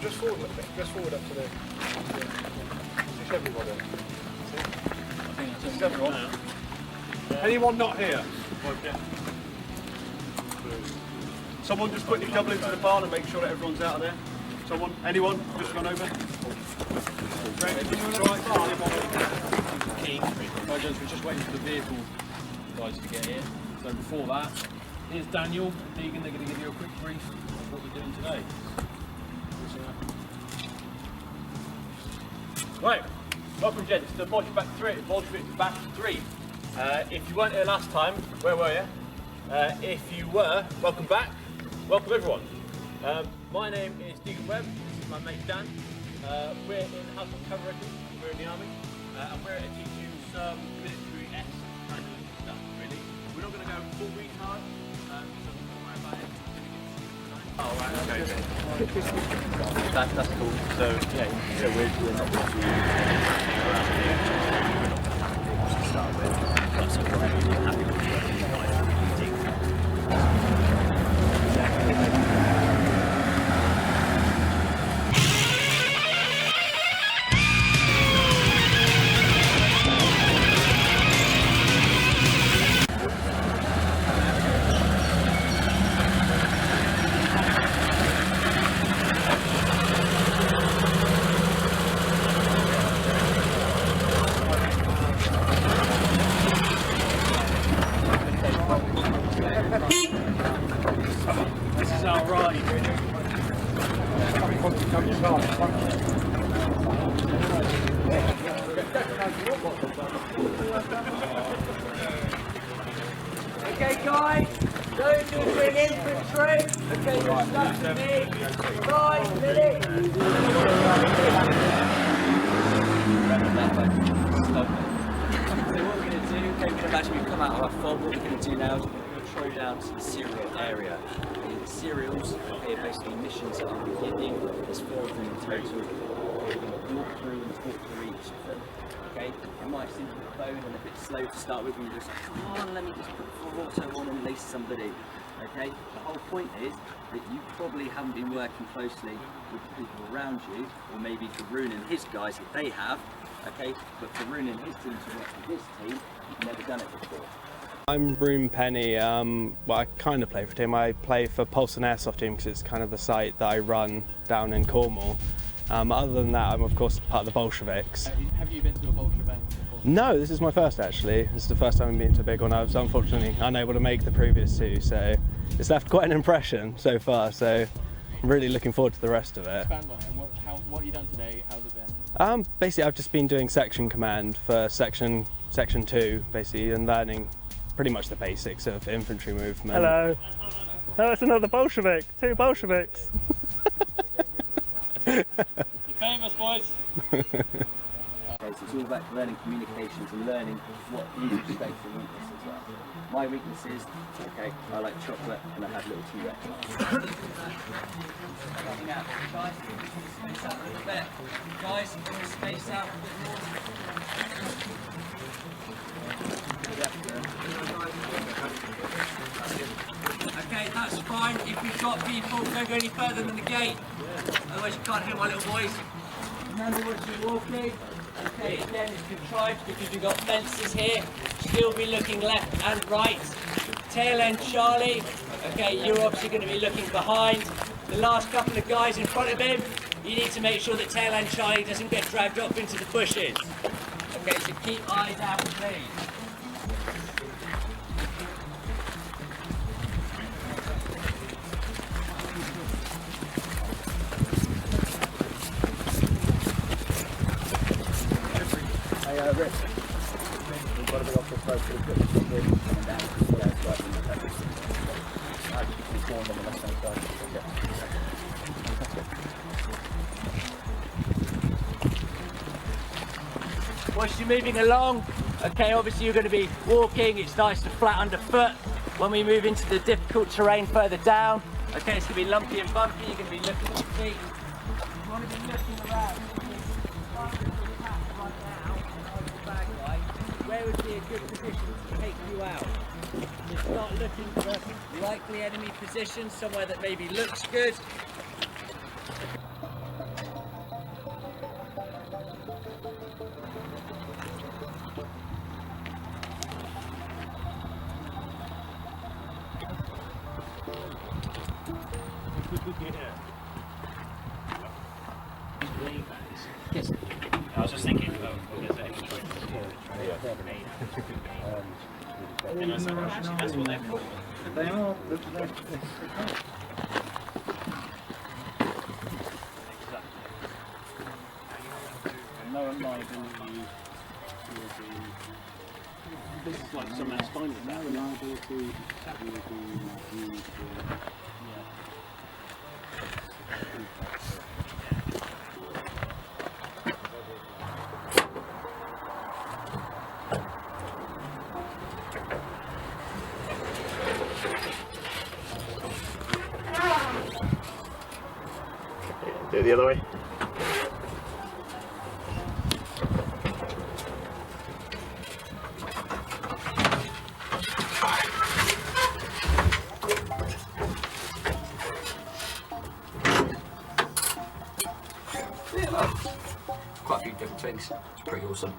Just forward a little bit. Just forward up to the. Just everybody. Just everyone. Anyone not here? Someone just quickly double into the barn and make sure that everyone's out of there. Someone? Anyone? Just run over. We're just waiting for the vehicle guys to get here. So before that, here's Daniel and Deegan. They're going to give you a quick brief of what we're doing today. Right, welcome gents to Bolsheviks Batch 3. If you weren't here last time, where were you? If you were, welcome back. Welcome everyone. My name is Deegan Webb, this is my mate Dan. We're in household cavalry, we're in the army, and we're here to teach you some military-esque kind of stuff, really. We're not going to go full retard, so don't worry about it. Oh, right, okay. That's cool. So, yeah, we're not going to around here. We're not tactics to start with. That's okay. We're happy with working live eating. This is our ride. Okay guys, those who are in infantry, okay, you're stuck to me, 5 minutes. So what we're going to do, okay, we can imagine we've come out of our fob. What we're going to do now is we're going to throw down to the cereal area. The cereals are basically missions that I'm giving. There's 4 of them in total. We're going to walk through and talk through each of them. Okay, it might seem a bit bone and a bit slow to start with, and you're just like, come on, let me just put auto on and lace somebody. Okay, the whole point is that you probably haven't been working closely with the people around you, or maybe Varun and his guys if they have. Okay, but Varun and his team to work with this team, you've never done it before. I'm Broom Penny. Well, I kind of play for a team. I play for Bolsh and Airsoft team because it's kind of the site that I run down in Cornwall. Other than that, I'm of course part of the Bolsheviks. Have you been to a Bolsh event before? No, this is my first actually. This is the first time I've been to a big one. I was unfortunately unable to make the previous 2, so it's left quite an impression so far. So I'm really looking forward to the rest of it. Expand on it. What have you done today? How's it been? Basically, I've just been doing section command for section 2, basically, and learning pretty much the basics of infantry movement. Hello. Oh, it's another Bolshevik. 2 Bolsheviks. You're famous, boys. Okay, so it's all about learning communications and learning what is your strengths and weaknesses are. My weaknesses, okay, I like chocolate and I have little T-Rex. Coming out, guys, space out a little bit. Guys, space out a bit more. Okay, that's fine. If we've got people, don't go any further than the gate. Otherwise you can't hear my little boys. Remember what you're walking. Okay, again it's contrived because you've got fences here. Still be looking left and right. Tail end Charlie. Okay, you're obviously going to be looking behind. The last couple of guys in front of him, you need to make sure that tail end Charlie doesn't get dragged off into the bushes. Okay, so keep eyes out please. Rick, we've got to be off the road for the good. Coming down, yeah, it's right in the center. I just informed on the left hand side. Yeah. Whilst you're moving along, okay, obviously you're going to be walking, it's nice and flat underfoot. When we move into the difficult terrain further down, okay, it's going to be lumpy and bumpy, you're going to be looking at your feet. You want to be looking around. where would be a good position to take you out? You start looking for likely enemy position, somewhere that maybe looks good. Yes. I was just thinking, there's any choice. That's what they're called. No liability will be. This is like some man's finding that. No liability will be used for. Do it the other way. Quite a few different things. It's pretty awesome.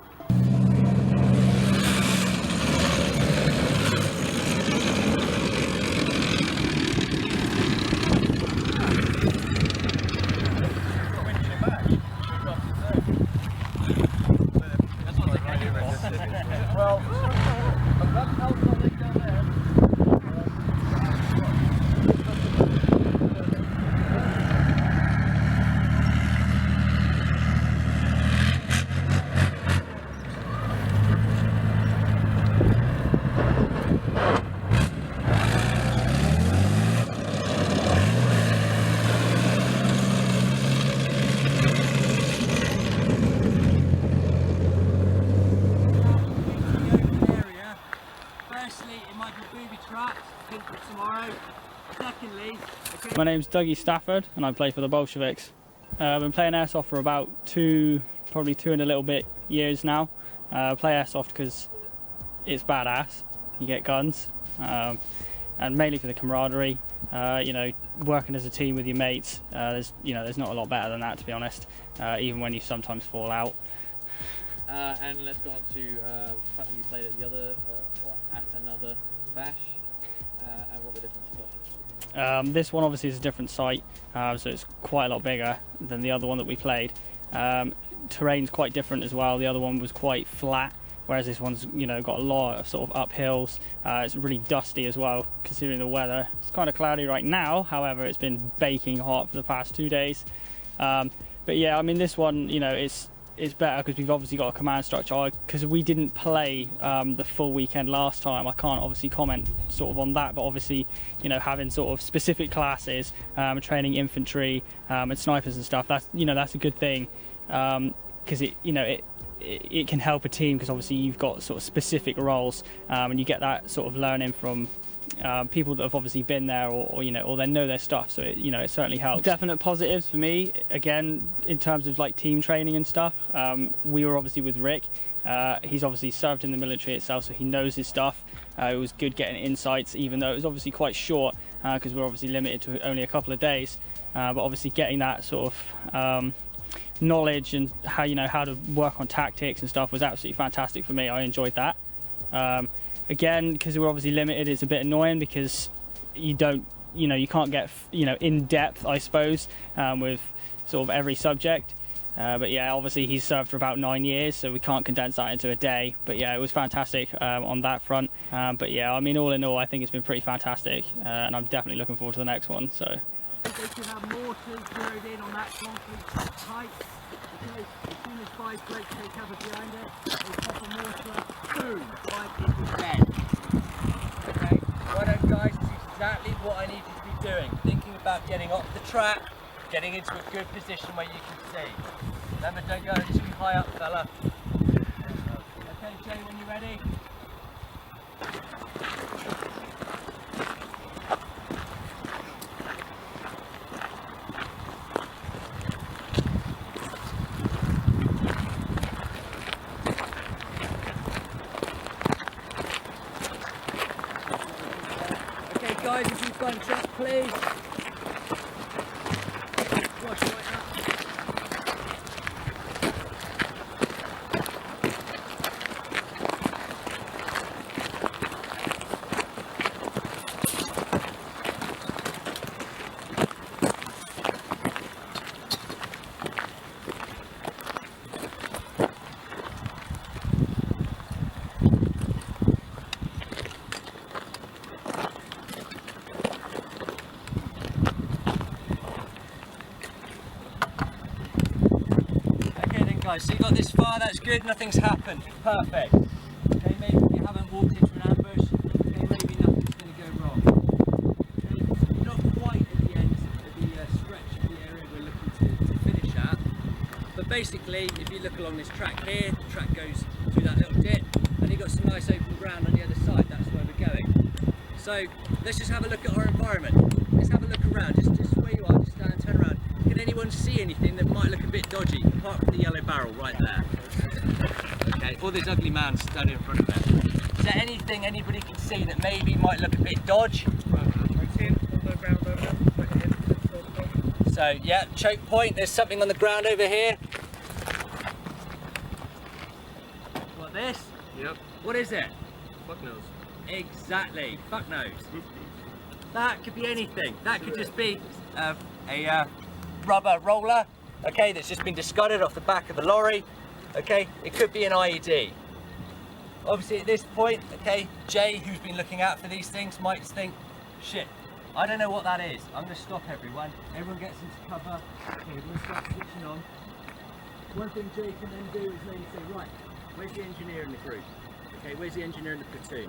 My name's Dougie Stafford and I play for the Bolsheviks. I've been playing Airsoft for about probably two and a little bit years now. I play Airsoft because it's badass, you get guns, and mainly for the camaraderie. You know, working as a team with your mates, there's not a lot better than that, to be honest, even when you sometimes fall out. And let's go on to the fact that you played at another bash, and what the differences are. This one obviously is a different site, so it's quite a lot bigger than the other one that we played. Terrain's quite different as well. The other one was quite flat, whereas this one's got a lot of sort of uphills. It's really dusty as well, considering the weather. It's kind of cloudy right now, however it's been baking hot for the past 2 days. But yeah, I mean, this one, it's better because we've obviously got a command structure. Because we didn't play the full weekend last time, I can't obviously comment sort of on that, but obviously having sort of specific classes, training infantry and snipers and stuff, that's a good thing, because it can help a team, because obviously you've got sort of specific roles, and you get that sort of learning from people that have obviously been there, or they know their stuff, so it certainly helps. Definite positives for me, again, in terms of like team training and stuff. We were obviously with Rick. He's obviously served in the military itself, so he knows his stuff. It was good getting insights, even though it was obviously quite short, because we're obviously limited to only a couple of days, but obviously getting that sort of knowledge and how to work on tactics and stuff was absolutely fantastic for me. I enjoyed that. Again, because we're obviously limited, it's a bit annoying because you can't get in depth, I suppose, with sort of every subject. But yeah, obviously he's served for about 9 years, so we can't condense that into a day. But yeah, it was fantastic on that front. But yeah, I mean, all in all, I think it's been pretty fantastic, and I'm definitely looking forward to the next one. So. They should have mortars zeroed in on that concrete height. Okay, as soon as 5 plates take cover behind it, they pop a mortar, boom, right into bed. Okay, well done guys, this is exactly what I need you to be doing. Thinking about getting off the track, getting into a good position where you can see. Remember, don't go too high up, fella. Okay, Jay, when you're ready. gunshots, please. Wash right up. Guys, so you got this far, that's good, nothing's happened. Perfect. Okay, maybe you haven't walked into an ambush, okay, maybe nothing's going to go wrong. Okay, not quite at the end of the stretch of the area we're looking to finish at, but basically, if you look along this track here, the track goes through that little dip, and you've got some nice open ground on the other side, that's where we're going. So, let's just have a look at our environment. Let's have a look around, just where you are, just stand and turn around. Can anyone see anything that might look a bit dodgy, apart from the yellow barrel right there? Okay, or this ugly man standing in front of it. Is there anything anybody can see that maybe might look a bit dodge? So yeah, choke point, there's something on the ground over here. What, this? Yep. What is it? Fuck knows. Exactly, fuck knows. That could be anything. That could just be a rubber roller, okay, that's just been discarded off the back of the lorry, okay, it could be an IED. Obviously at this point, okay, Jay, who's been looking out for these things, might think, shit, I don't know what that is. I'm going to stop everyone. Everyone gets into cover. Okay, we're going to start switching on. One thing Jay can then do is maybe say, right, where's the engineer in the group? Okay, where's the engineer in the platoon?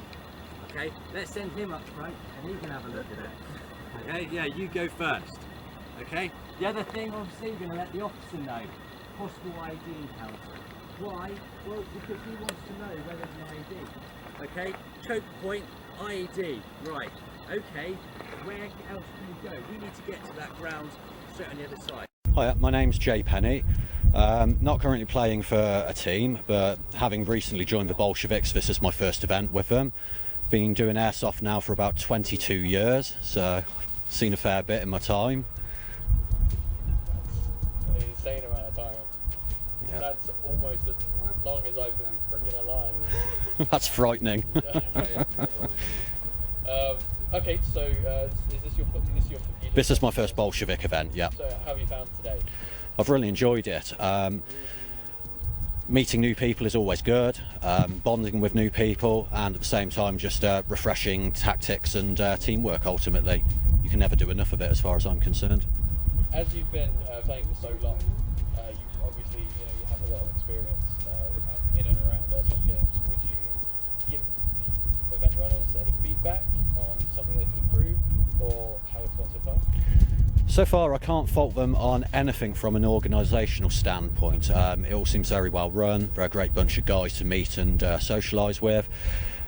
Okay, let's send him up front and he can have a look at it. Okay, yeah, you go first. Okay, the other thing, obviously, we're going to let the officer know possible ID encounter. Why? Well, because he wants to know whether it's an IED. Okay, choke point, IED. Right, okay, where else can we go? We need to get to that ground straight on the other side. Hi, my name's Jay Penny. Not currently playing for a team, but having recently joined the Bolsheviks, this is my first event with them. Been doing Airsoft now for about 22 years, so seen a fair bit in my time. An insane amount of time. Yeah. That's almost as long as I've been freaking alive. That's frightening. Okay, so is this your This is my first Bolshevik event, yeah. So how have you found today? I've really enjoyed it. Meeting new people is always good, bonding with new people, and at the same time just refreshing tactics and teamwork ultimately. You can never do enough of it as far as I'm concerned. As you've been playing for so long, you obviously you have a lot of experience in and around Airsoft games. Would you give the event runners any feedback on something they could improve, or how it's gone so far? So far I can't fault them on anything from an organisational standpoint. It all seems very well run, they're a great bunch of guys to meet and socialise with.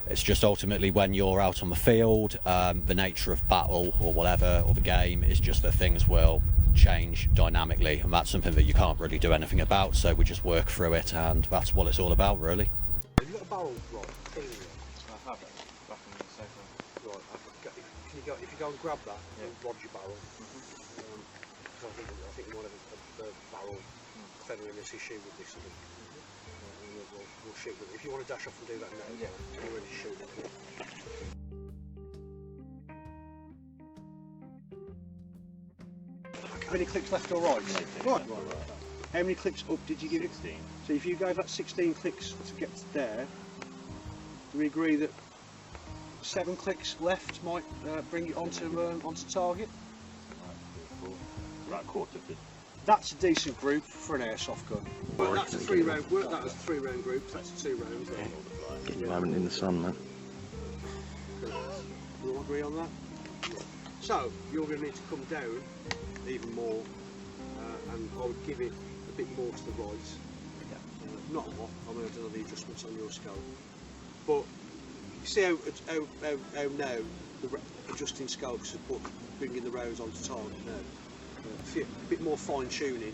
It's just ultimately when you're out on the field, the nature of battle or whatever, or the game, is just that things will change dynamically, and that's something that you can't really do anything about, so we just work through it, and that's what it's all about really. Have you got a barrel rod? I have it, back in the safe room. Right, if you go and grab that, rod your barrel. I think we want a barrel feather in this issue with this, and we'll shoot with it. If you want to dash off and do that now, we're ready to shoot it. How many clicks left or right? Right. How many clicks up did you give it? 16. So if you gave that 16 clicks to get to there, do we agree that 7 clicks left might bring it onto target? About a quarter of it. That's a decent group for an airsoft gun. Well, that's a 3-round. That was a 3-round group. So that's 2 rounds. Get your moment in the sun, man. We all agree on that. So you're going to need to come down even more, and I would give it a bit more to the right. Not a lot. I mean, I don't know the adjustments on your scale, but you see how now the adjusting scopes are bringing the rounds onto target now. A bit more fine tuning.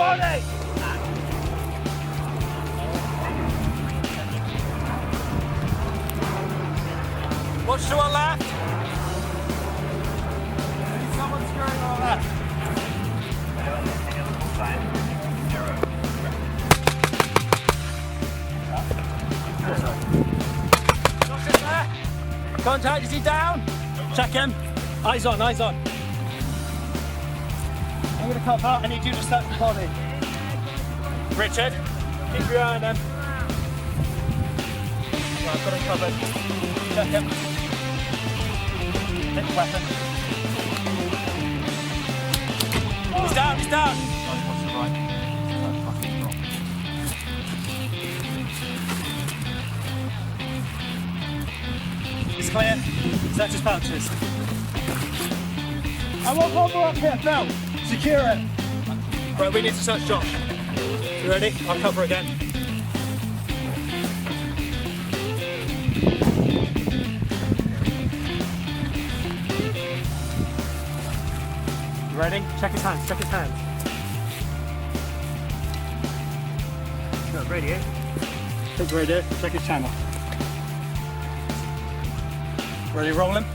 body! Watch to our left. Someone's screwing on our left. Contact, is he down? Check him. Eyes on, eyes on. I'm going to come out. I need you to start the body. Richard, keep your eye on him. Right, I've got him covered. Check him. Take the weapon. He's down, he's down. What's the right? It's clear. Search his pouches. I want one more up here, Phil. Secure it. Right, we need to search Josh. You ready? I'll cover again. You ready? Check his hands, check his hands. Got radio. Take the radio, check his channel. Ready, rolling?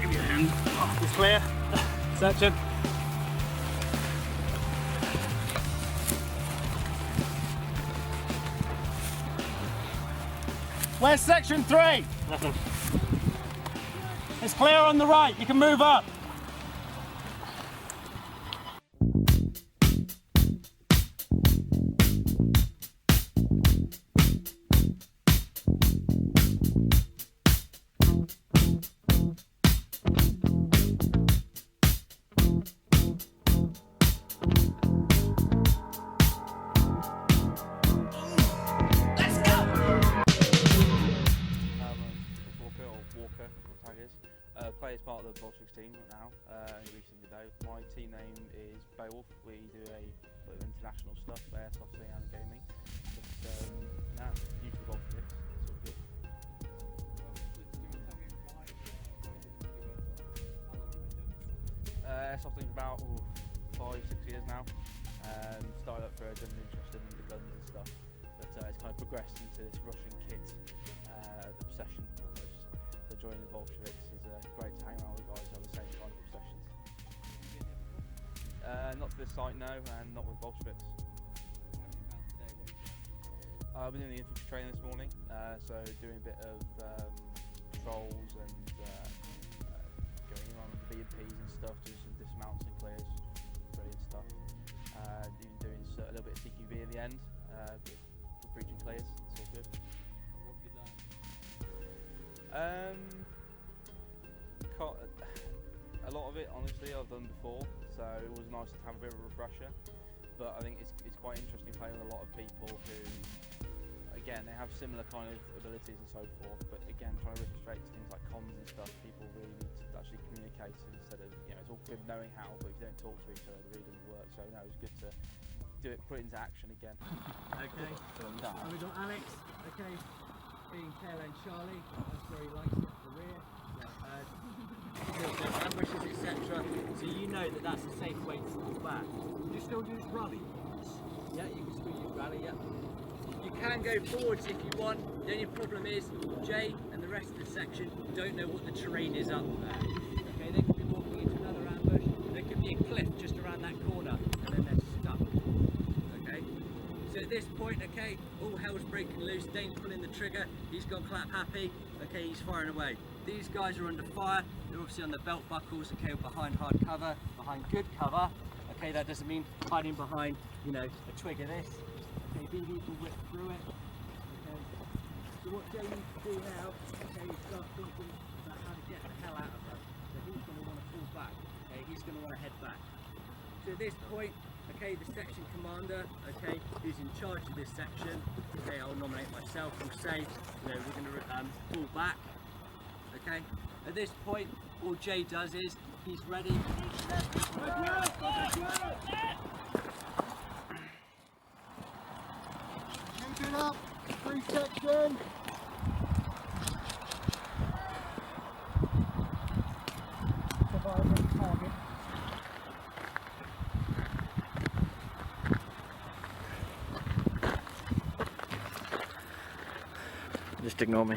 Give me a hand. It's clear. Searching. Where's section 3? Nothing. It's clear on the right. You can move up. Play as part of the Bolsheviks team now, recently though. My team name is Bolsh. We do a bit of international stuff, Airsoft and gaming. But now, new to Bolsheviks, it's all good. Airsoft for about 5-6 years now. Started up for a general interest in the guns and stuff, but it's kind of progressed into this Russian kit obsession almost. So joining the Bolsheviks is great to hang around with guys who have the same kind of obsessions. Not to this site, no, and not with Bolsheviks. I've been doing the infantry training this morning, so doing a bit of patrols and going around with the B&Ps and stuff, doing some dismounts and clears, brilliant stuff. Even doing a little bit of CQB in the end, for breaching clears, it's all good. What have you learned? A lot of it, honestly, I've done before, so it was nice to have a bit of a refresher. But I think it's quite interesting playing with a lot of people who, again, they have similar kind of abilities and so forth. But again, trying to restrict things like comms and stuff, people really need to actually communicate instead of, it's all good knowing how, but if you don't talk to each other, it really doesn't work. So no, it was good to do it, put it into action again. Okay. And we've got Alex. Okay. Being tail-end Charlie, that's where he likes it, the rear. Ambushes, etc. So you know that that's a safe way to fall back. You still use rally? Yeah, you can still use rally, yeah. You can go forwards if you want. The only problem is Jay and the rest of the section don't know what the terrain is up there. Okay, they could be walking into another ambush. There could be a cliff just around that corner and then they're stuck. Okay? So at this point, okay, all hell's breaking loose. Dane's pulling the trigger. He's gone clap happy. Okay, he's firing away. These guys are under fire. They're obviously on the belt buckles. Okay, behind hard cover, behind good cover. Okay, that doesn't mean hiding behind, a twig of this. Okay, BB will whip through it. Okay. So what Jay needs to do now, okay, is start thinking about how to get the hell out of her. So he's going to want to pull back. Okay, he's going to want to head back. So at this point, okay, the section commander, okay, who's in charge of this section, okay, I'll nominate myself, will say, we're going to pull back, okay. At this point, all Jay does is, he's ready. Keep it up, free section. Just ignore me.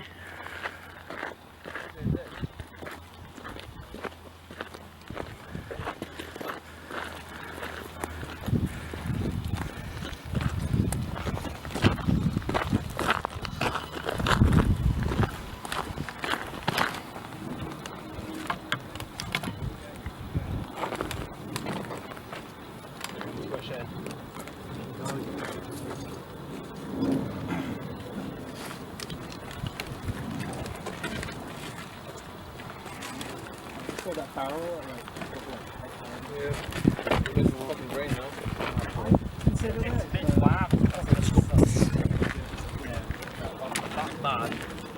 That barrel, yeah. It's fucking green now. Consider it. It's a bit flat. That's mad.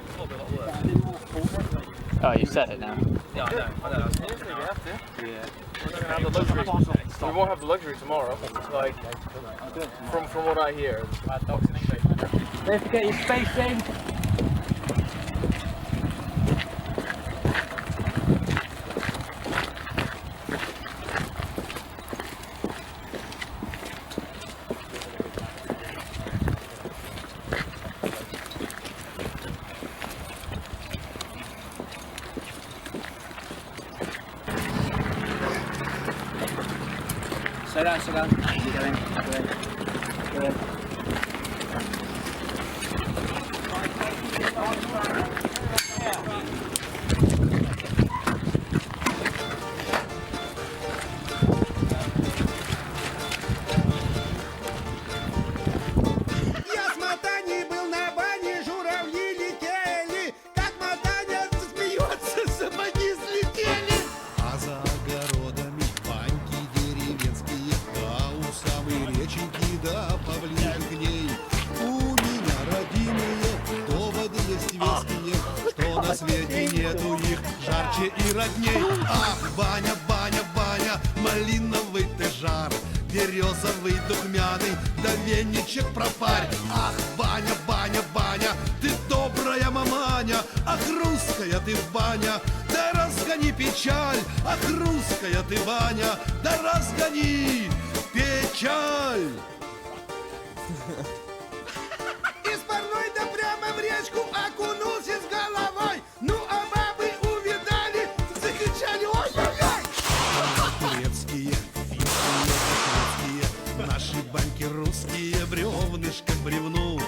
It's a lot of work. Oh, you said it now. Yeah, I know. Seriously, we have to. Yeah. We're not gonna have the luxury. We won't have the luxury tomorrow. Like, from what I hear. Don't forget your spacing. Slow down. Keep going. Good. Я с Матаней был на бане, журавли летели, как Матаня смеется, сапоги слетели. А за огородами баньки деревенские, да у самой реченьки, да поближе к ней. У меня родимые доводы есть веские, что на свете нету их жарче и родней. Ах, баня, баня, баня, малиновый ты жар, березовый, духмяный, да веничек пропарь. Ах, баня, баня, баня, ты добрая маманя, ах, русская ты баня, да разгони печаль. Ах, русская ты баня, да разгони печаль. Из парной да прямо в речку окунулся с головой. Ну а бабы увидали, закричали ой-ой-ой. Турецкие, финские, наши баньки русские, бревнышко к бревну.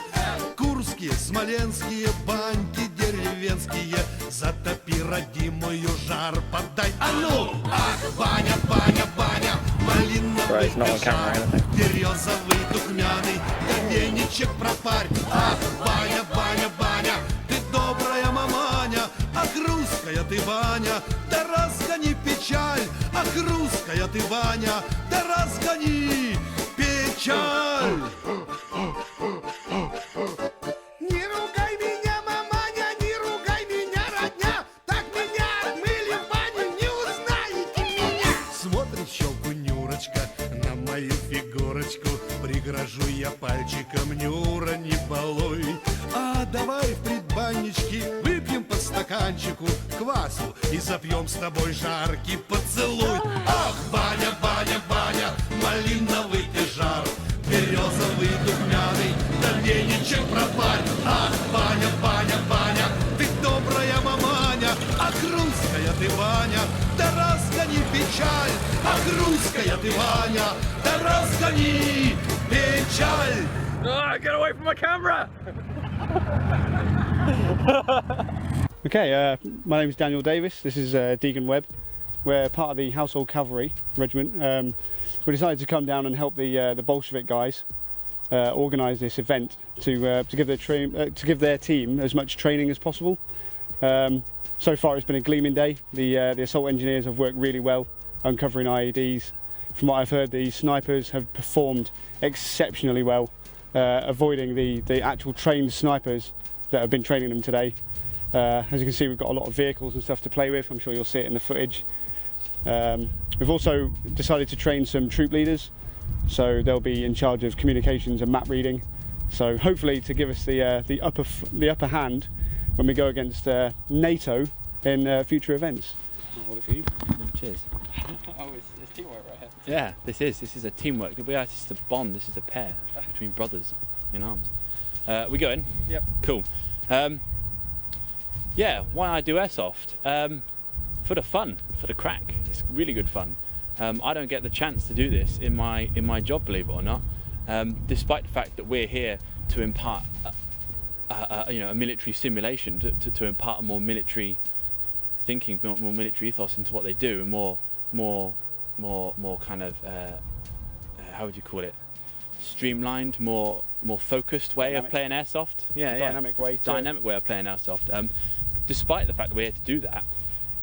Курские, смоленские, баньки деревенские, затопи родимую, жар подай. А ну! Ах, баня, баня, баня, малиновый жар, березовый, духмяный, да веничек пропарь. Ах, баня, баня, баня, ты добрая маманя, ах, русская ты баня, да разгони печаль. Ах, русская ты баня, да разгони печаль. Не ругай меня, маманя, не ругай меня, родня, так меня отмыли в бане, не узнаете меня. Смотрит в щелку Нюрочка на мою фигурочку, пригрожу я пальчиком: Нюра, не балуй, а давай в предбанничке выпьем по стаканчику квасу и запьем с тобой жаркий поцелуй. Ах, баня, баня, баня, малиновый ты жар, березовый, духмяный, да веничек пропарь. Ах, баня, баня, баня, ты добрая маманя, ах, русская ты баня, да разгони печаль. Ах, русская ты баня, да разгони печаль. Get away from my camera! Okay, my name is Daniel Davis. This is Deegan Webb. We're part of the Household Cavalry Regiment. We decided to come down and help the Bolshevik guys organise this event to give their team as much training as possible. So far, it's been a gleaming day. The assault engineers have worked really well uncovering IEDs. From what I've heard, the snipers have performed exceptionally well, avoiding the actual trained snipers that have been training them today. As you can see, we've got a lot of vehicles and stuff to play with. I'm sure you'll see it in the footage. We've also decided to train some troop leaders, so they'll be in charge of communications and map reading. So hopefully to give us the upper hand when we go against NATO in future events. I'll hold it for you. Cheers. Oh, it's teamwork right here. Yeah, this is a teamwork. This is a bond. This is a pair between brothers in arms. We go in. Yep. Cool. Yeah, why I do airsoft? For the fun, for the crack. It's really good fun. I don't get the chance to do this in my job, believe it or not. Despite the fact that we're here to impart a military simulation, to impart a more military thinking, more military ethos into what they do, and more kind of how would you call it? Streamlined, more focused way of playing airsoft. Dynamic way. Dynamic way of playing airsoft. Despite the fact that we're here to do that,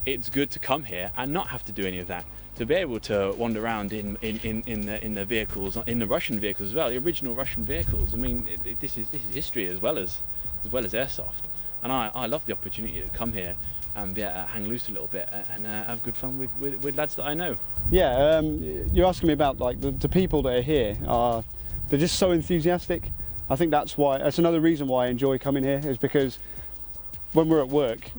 it's good to come here and not have to do any of that. To be able to wander around in the vehicles, in the Russian vehicles as well, the original Russian vehicles. I mean, this is history as well as airsoft, and I love the opportunity to come here and be able to hang loose a little bit and have good fun with lads that I know. Yeah, you're asking me about like the people that are here. They're just so enthusiastic. I think that's another reason why I enjoy coming here, is because when we're at work,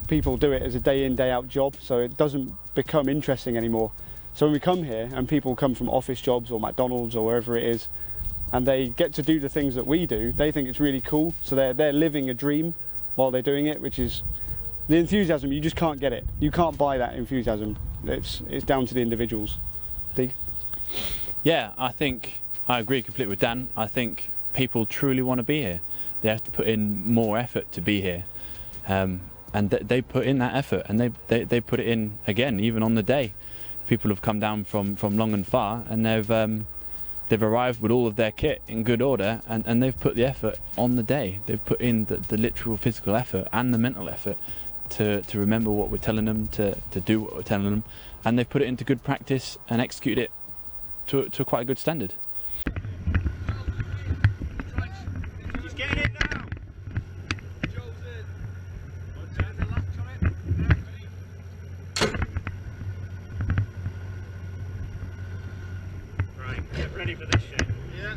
people do it as a day in, day out job, so it doesn't become interesting anymore. So when we come here and people come from office jobs or McDonald's or wherever it is, and they get to do the things that we do, they think it's really cool. So they're living a dream while they're doing it, which is the enthusiasm. You just can't get it. You can't buy that enthusiasm. It's down to the individuals. Dig? Yeah, I think I agree completely with Dan. I think people truly want to be here. They have to put in more effort to be here. And they put in that effort, and they put it in again, even on the day. People have come down from long and far, and they've arrived with all of their kit in good order, and they've put the effort on the day. They've put in the literal physical effort and the mental effort to remember what we're telling them, to do what we're telling them, and they've put it into good practice and executed it to quite a good standard. He's getting it now. Right, get ready for this shit. Yeah.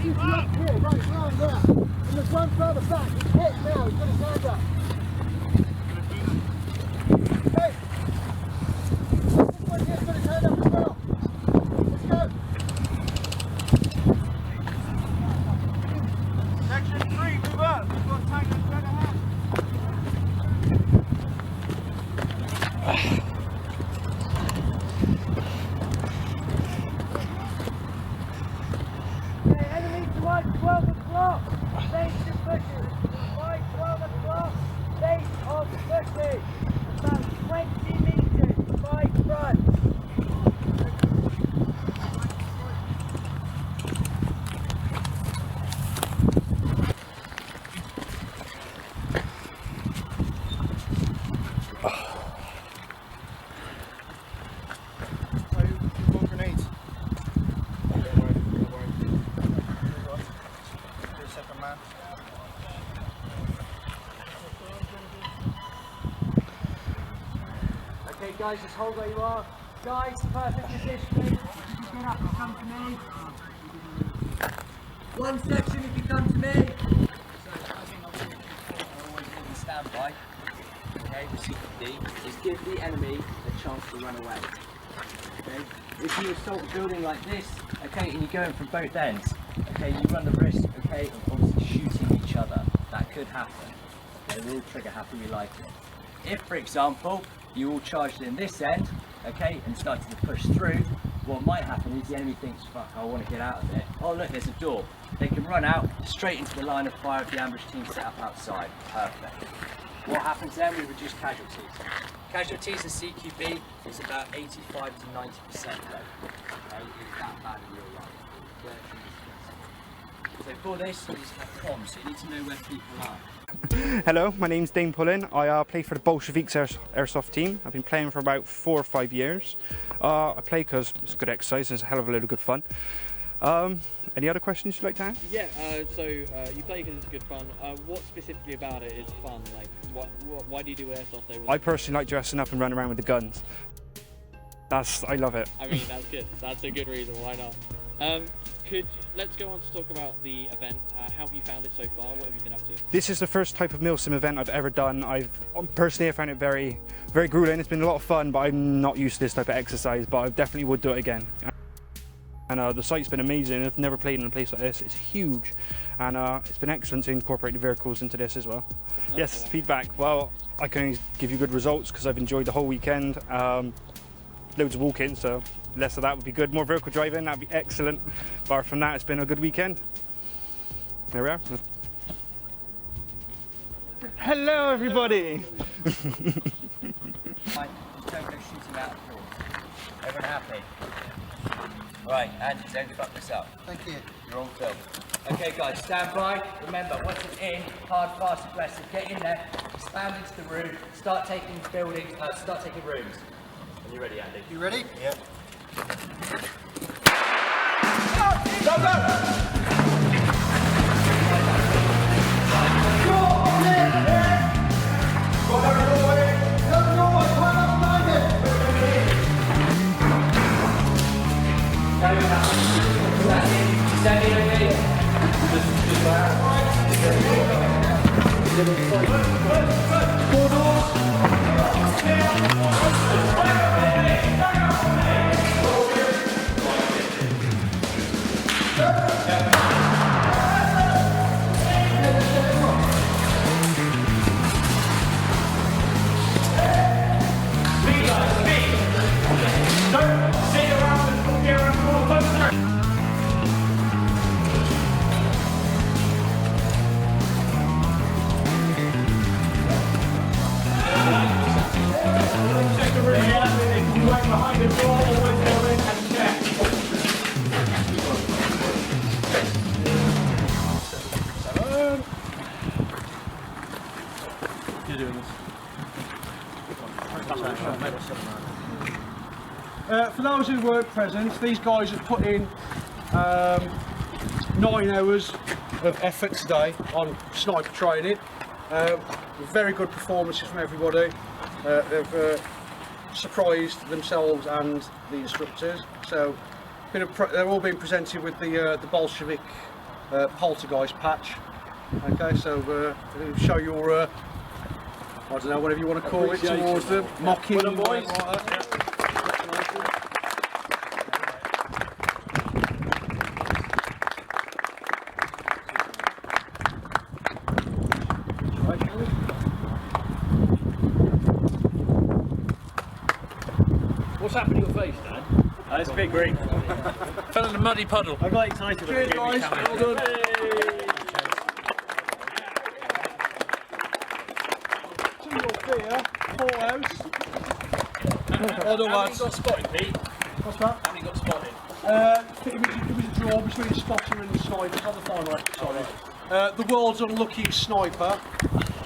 He's up here, right round there. And there's one further back. He's hit now. He's got his hand up. Hey! This one here's got his hand up as well. Let's go. Section 3, move up. We've got tango straight ahead. Enemy towards 12 o'clock. Base to bushes. By 12 o'clock. Base of bushes. About 20 meters by front. Okay guys, just hold where you are. Guys, perfect positioning. Just get up and come to me. One section if you come to me. So I think I'll always in standby. Okay, the CPD is give the enemy a chance to run away. Okay, if you assault a building like this, okay, and you're going from both ends, okay, you run the risk, okay, of obviously shooting each other. That could happen. Okay, we're all trigger happy, we like it. If, for example, you all charged in this end, okay, and started to push through, what might happen is the enemy thinks, fuck, I want to get out of it. Oh look, there's a door. They can run out straight into the line of fire of the ambush team set up outside. Perfect. What happens then? We reduce casualties. Casualties in CQB is about 85 to 90% low. Okay, it's that bad in real life. So for this, you just have comms, so you need to know where people are. Hello, my name's Dane Pullen. I play for the Bolsheviks Airsoft team. I've been playing for about 4 or 5 years. I play because it's good exercise and it's a hell of a load of good fun. Any other questions you'd like to ask? Yeah, so you play because it's good fun. What specifically about it is fun? Like, why do you do airsoft over? I personally like dressing up and running around with the guns. I love it. I mean, that's good. That's a good reason. Why not? Let's go on to talk about the event. How have you found it so far? What have you been up to? This is the first type of milsim event I've ever done. Personally, I found it very, very grueling. It's been a lot of fun, but I'm not used to this type of exercise. But I definitely would do it again. And the site's been amazing. I've never played in a place like this. It's huge, and it's been excellent to incorporate the vehicles into this as well. Yes, feedback. Well, I can only give you good results because I've enjoyed the whole weekend. Loads of walking, so less of that would be good. More vehicle driving, that'd be excellent. Apart from that, it's been a good weekend. There we are. Hello, everybody. Just don't go shooting out of doors. Everyone happy? Right, Andy, don't fuck this up. Thank you. You're on film. Okay, guys, stand by. Remember, once it's in, hard, fast, aggressive. Get in there, expand into the room, start taking buildings, start taking rooms. Are you ready, Andy? You ready? Yep. Go, go! For those who weren't present, these guys have put in 9 hours of effort today on sniper training. Very good performances from everybody. They've surprised themselves and the instructors. So they're all being presented with the Bolshevik poltergeist patch. Okay, so show your, I don't know, whatever you want to call it, towards them, mocking. Well done, boys. What's happened to your face, Dan? It's a bit green. Fell in a muddy puddle. I got excited when Cheers, guys. Well done. To your fear, Paul House. Well done, How many lads. got spotted, Pete? What's that? How many got spotted? It was a draw between the spotter and the sniper on the final exercise. The world's unluckiest sniper.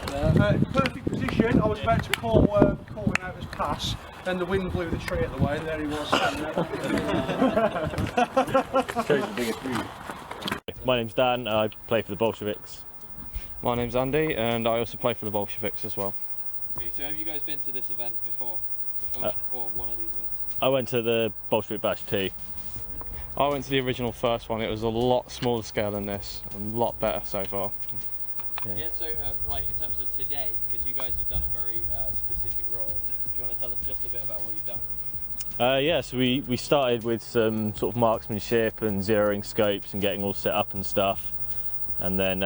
Perfect position. I was about to call him out as pass, then the wind blew the tree out of the way, and there he was standing there. My name's Dan, I play for the Bolsheviks. My name's Andy, and I also play for the Bolsheviks as well. Okay, so have you guys been to this event before? Or one of these events? I went to the Bolshevik Bash 2. I went to the original first one. It was a lot smaller scale than this, and a lot better so far. Yeah, so like in terms of today, because you guys have done a very specific role, do you want to tell us just a bit about what you've done? Yeah, so we started with some sort of marksmanship and zeroing scopes and getting all set up and stuff, and then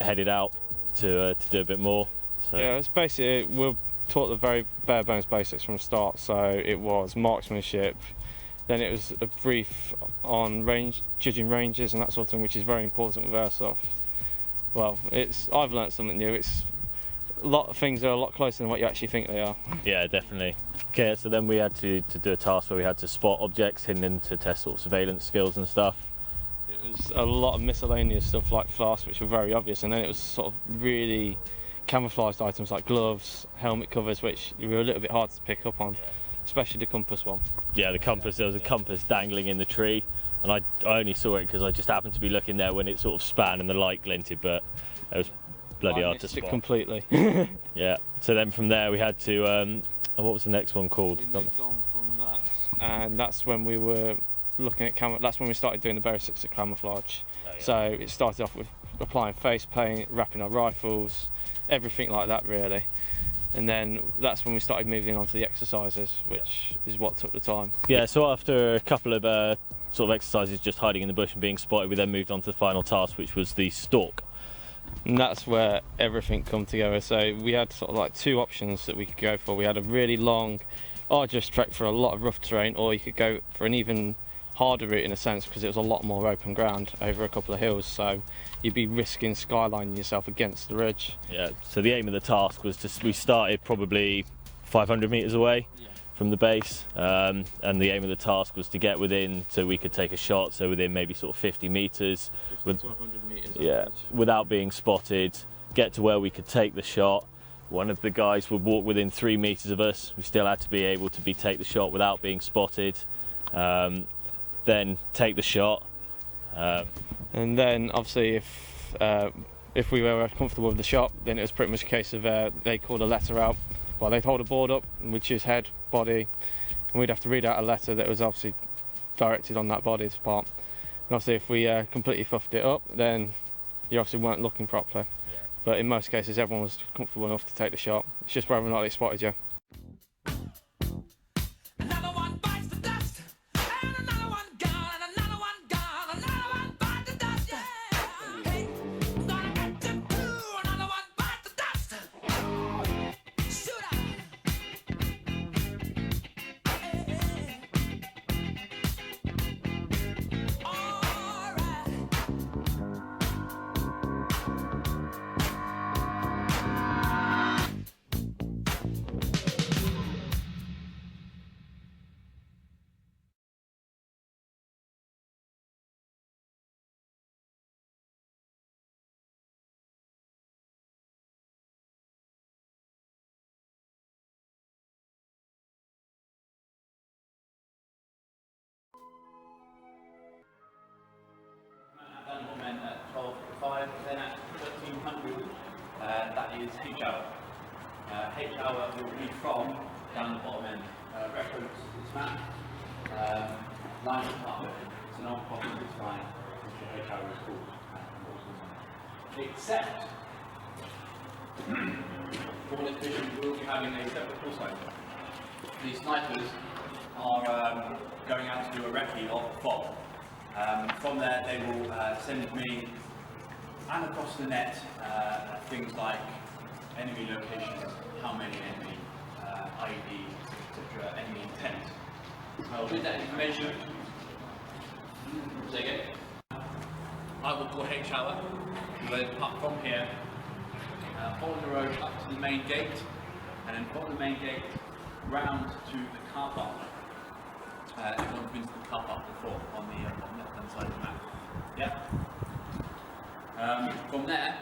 headed out to do a bit more. So. Yeah, it's basically, we're taught the very bare bones basics from the start, so it was marksmanship, then it was a brief on judging ranges and that sort of thing, which is very important with Airsoft. Well, I've learnt something new. It's a lot of things are a lot closer than what you actually think they are. Yeah, definitely. Okay, so then we had to do a task where we had to spot objects hidden to test sort of surveillance skills and stuff. It was a lot of miscellaneous stuff like flasks, which were very obvious, and then it was sort of really camouflaged items like gloves, helmet covers, which were a little bit hard to pick up on, especially the compass one. Yeah, the compass, there was a compass dangling in the tree, and I only saw it because I just happened to be looking there when it sort of span and the light glinted, but it was bloody hard to spot. It completely. Yeah, so then from there we had to, what was the next one called? We moved on from that, and that's when we were looking at that's when we started doing the basics of camouflage. Oh, yeah. So it started off with applying face paint, wrapping our rifles, everything like that really. And then that's when we started moving on to the exercises, which is what took the time. Yeah, so after a couple of sort of exercises, just hiding in the bush and being spotted, we then moved on to the final task, which was the stalk. And that's where everything come together. So we had sort of like two options that we could go for. We had a really long, arduous trek for a lot of rough terrain, or you could go for an even harder route in a sense, because it was a lot more open ground over a couple of hills, so you'd be risking skylining yourself against the ridge. Yeah, so the aim of the task was we started probably 500 metres away from the base, and the aim of the task was to get within so we could take a shot, so within maybe sort of 50 metres, without being spotted, get to where we could take the shot. One of the guys would walk within 3 metres of us. We still had to be able to take the shot without being spotted. Then take the shot, and then obviously if we were comfortable with the shot, then it was pretty much a case of they called a letter out. Well, they'd hold a board up and we'd choose head, body, and we'd have to read out a letter that was obviously directed on that body's part. And obviously if we completely fuffed it up, then you obviously weren't looking properly. But in most cases everyone was comfortable enough to take the shot. It's just whether or not they spotted you. Men at 12:45, then at 1300, that is H hour. H hour will be from down the bottom end. Reference this map, line of carpet. It's an old copy of this line, which H hour is called. except for this mission we will be having a separate call sign. The snipers are going out to do a recce of the fob. From there they will send me and across the net things like enemy locations, how many enemy, ID, etc., enemy intent. So with that information, say again, I will call H hour, we'll then up from here, follow the road up to the main gate, and then from the main gate round to the car park. Everyone's been to the car park before on the left-hand side of the map. Yeah. From there,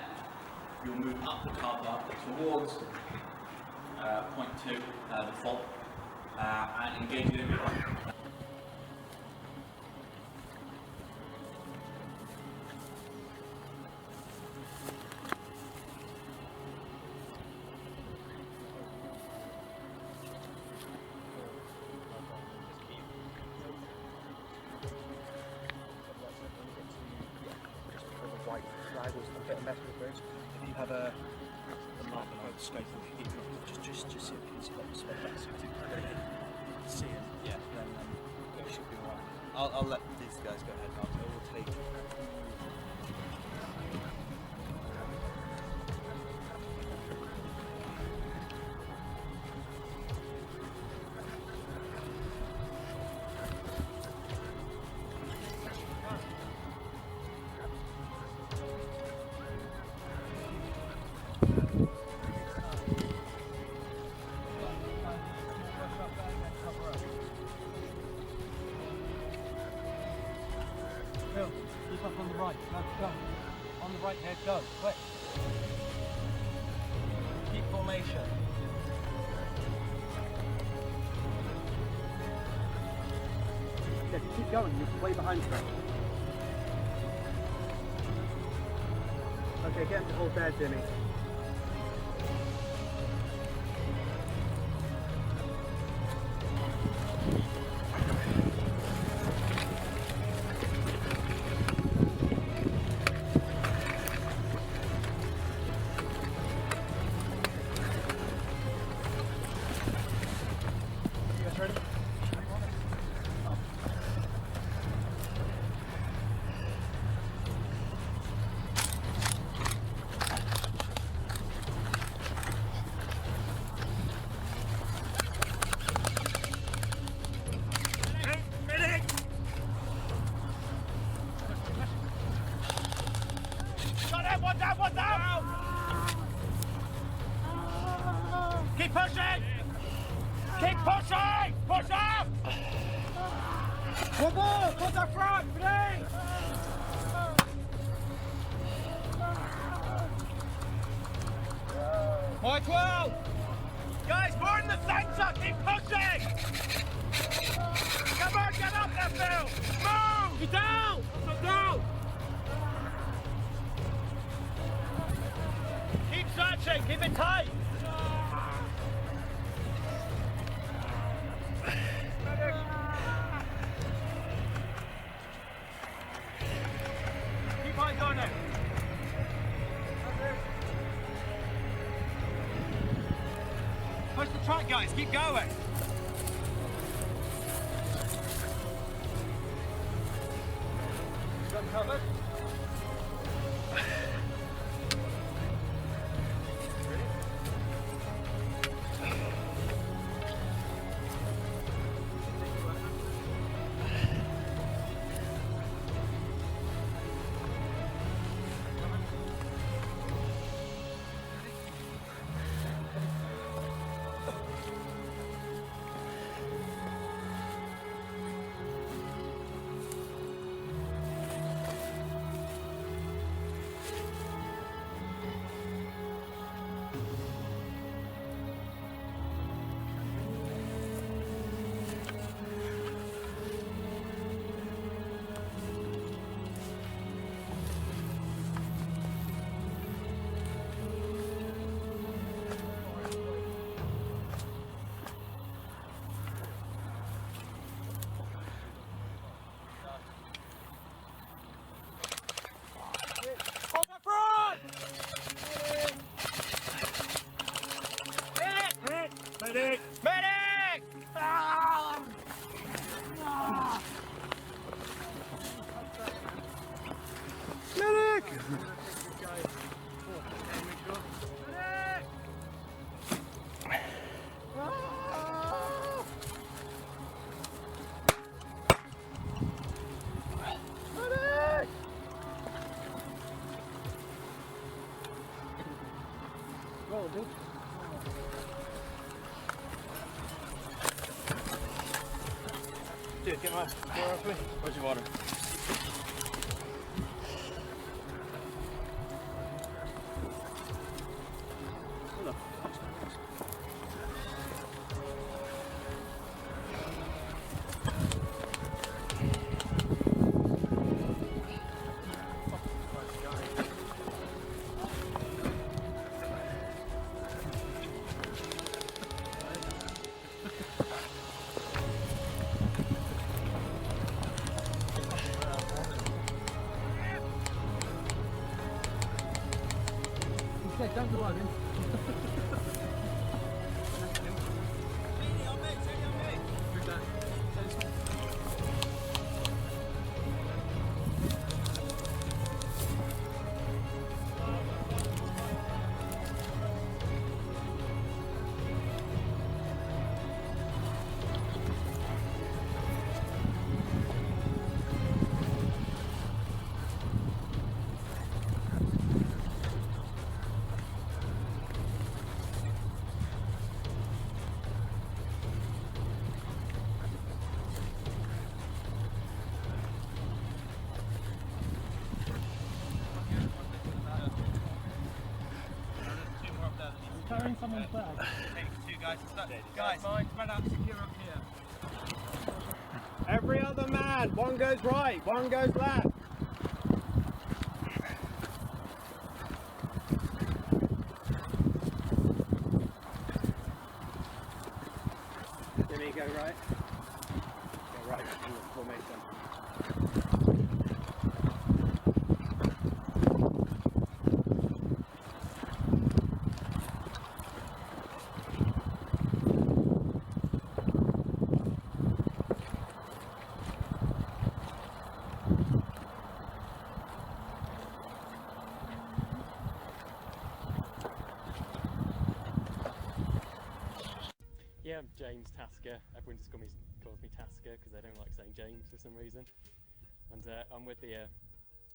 you'll move up the car park towards point 2, the fob, and engage with everyone. If you have a mark behind the scope, if you keep just see if you can spot that, so if you see it, yeah, then it should be alright. I'll let these guys go ahead. I'll take. Keep up on the right, go. On the right head, go, quick. Keep formation. Yeah, keep going, you're way behind them. Okay, get him to hold there, Jimmy. One down! Keep pushing! Keep pushing! Push up! One more! Contact front, please! Point 12! Guys, more in the centre! Keep pushing! Come on, get up there, Phil! Move! Get down! Get down! Keep searching! Keep it tight! Keep eyes on it! Push the track, guys. Keep going. Gun covered. Roll, dude. Dude, get my water off me. Where's your water? Okay, don't go on in. Carrying someone's bag. Two guys, guys, spread out, secure up here. Every other man, one goes right, one goes left. Jimmy, go right. Go right in the formation. Yeah, I'm James Tasker. Everyone just calls me Tasker because they don't like saying James for some reason. And I'm with the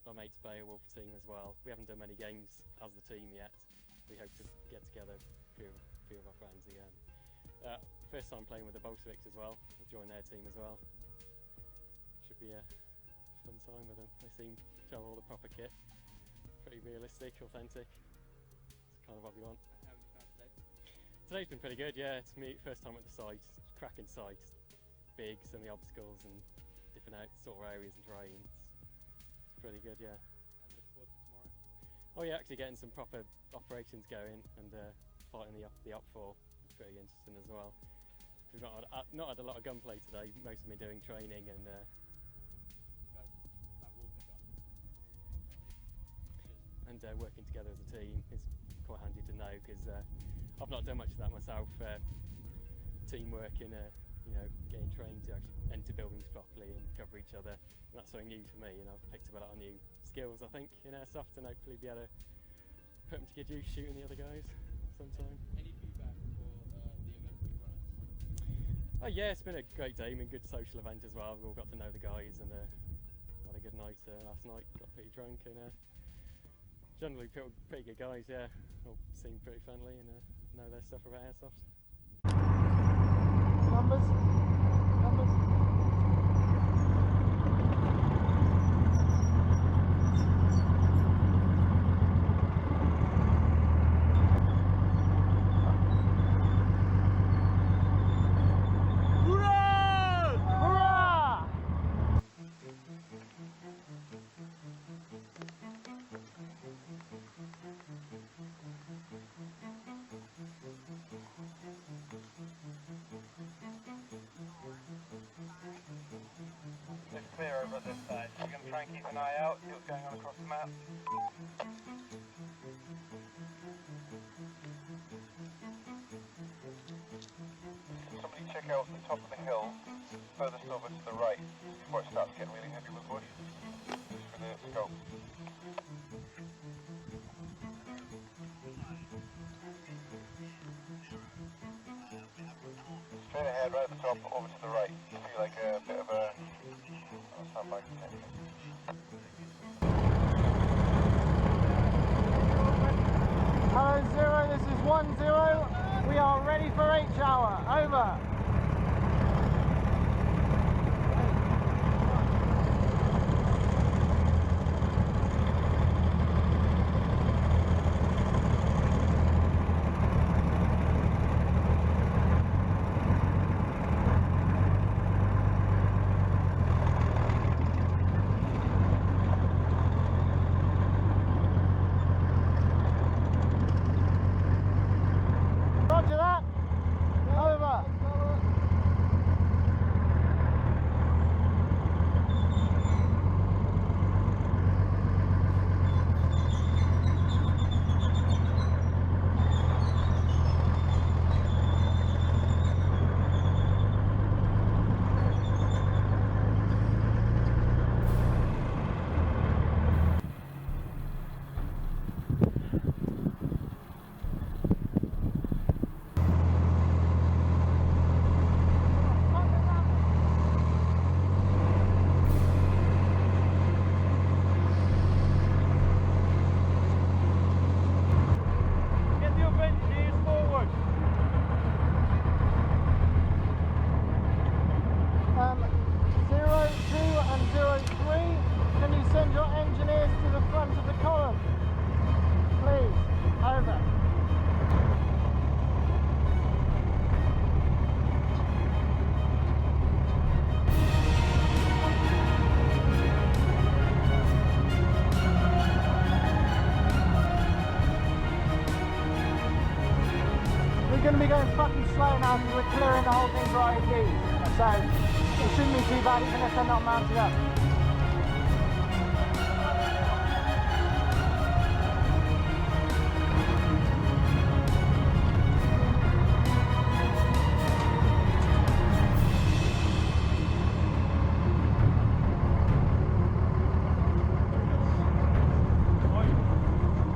our mates Beowulf team as well. We haven't done many games as the team yet. We hope to get together a few of our friends again. First time playing with the Bolsheviks as well. We'll join their team as well. Should be a fun time with them. They seem to show all the proper kit. Pretty realistic, authentic. It's kind of what we want. How have you found today? Today's been pretty good, yeah. It's me first time at the site. Cracking site, big, so many obstacles and different sort of areas and terrain. It's pretty good, yeah. And look forward to tomorrow. Oh yeah, actually getting some proper operations going and fighting the Op 4. It's pretty interesting as well. We've not had a lot of gunplay today. Most of me doing training and. And working together as a team is quite handy to know because I've not done much of that myself. Teamwork and you know, getting trained to actually enter buildings properly and cover each other. And that's something new for me, and I've picked up a lot of new skills, I think, in Airsoft, and hopefully be able to put them to good use shooting the other guys sometime. Any feedback for the event that you run? Yeah, it's been a great day. I mean, good social event as well. We've all got to know the guys and had a good night last night. Got pretty drunk and generally pretty good guys. Yeah, all seem pretty friendly and know their stuff about Airsoft. Numbers. It's clear over at this side. You're going to try and keep an eye out, see what's going on across the map. Somebody check out the top of the hill, furthest over to the right, before it starts getting really heavy with bush. Just for the scope. Straight ahead, right at the top, over to the right. You see like a bit of a sandbag protection. Hello Zero, this is 1. 010, we are ready for H-hour. Over. Roger that. Over. We're going to be going fucking slow now because we're clearing the whole thing for IEDs. So it shouldn't be too bad even if they're not mounted up.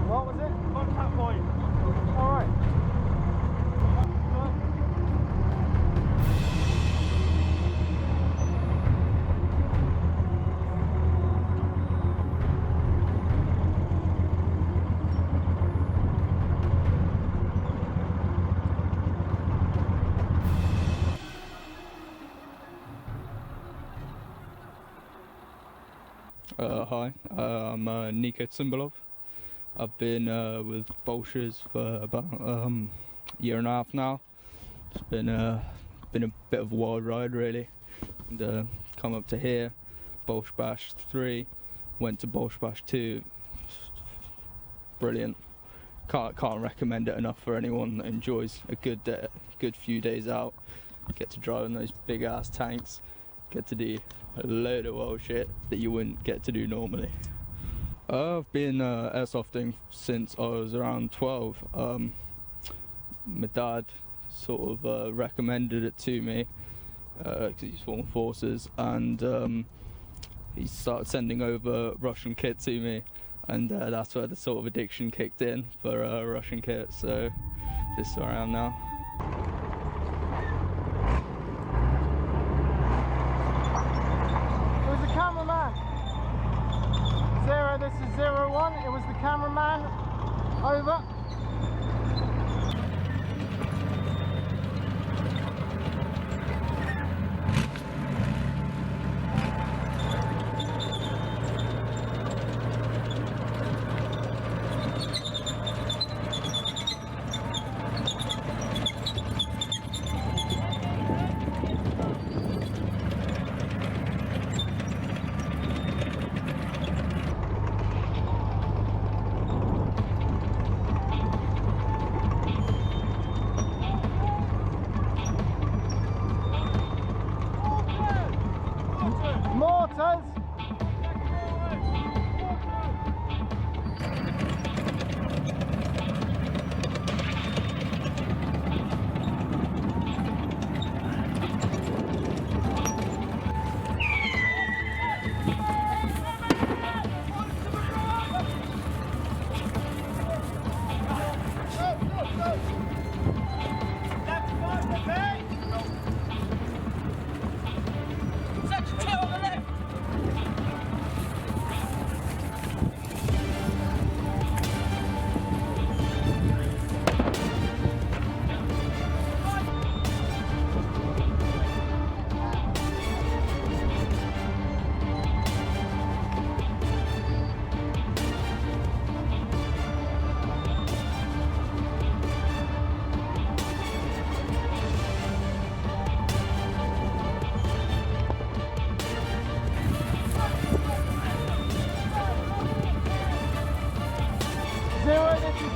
What was it? Contact point. All right. Hi, I'm Nico Tsimbalov. I've been with Bolshes for about a year and a half now. It's been a bit of a wild ride really, and come up to here, Bolsh Bash 3, went to Bolsh Bash 2. Brilliant. Can't recommend it enough for anyone that enjoys a good few days out. Get to drive in those big ass tanks, get to do a load of wild shit that you wouldn't get to do normally. I've been airsofting since I was around 12. My dad sort of recommended it to me because he's former forces, and he started sending over Russian kit to me, and that's where the sort of addiction kicked in for Russian kit, so this is where I am now. It was the cameraman. Zero, this is 01. It was the cameraman. Over.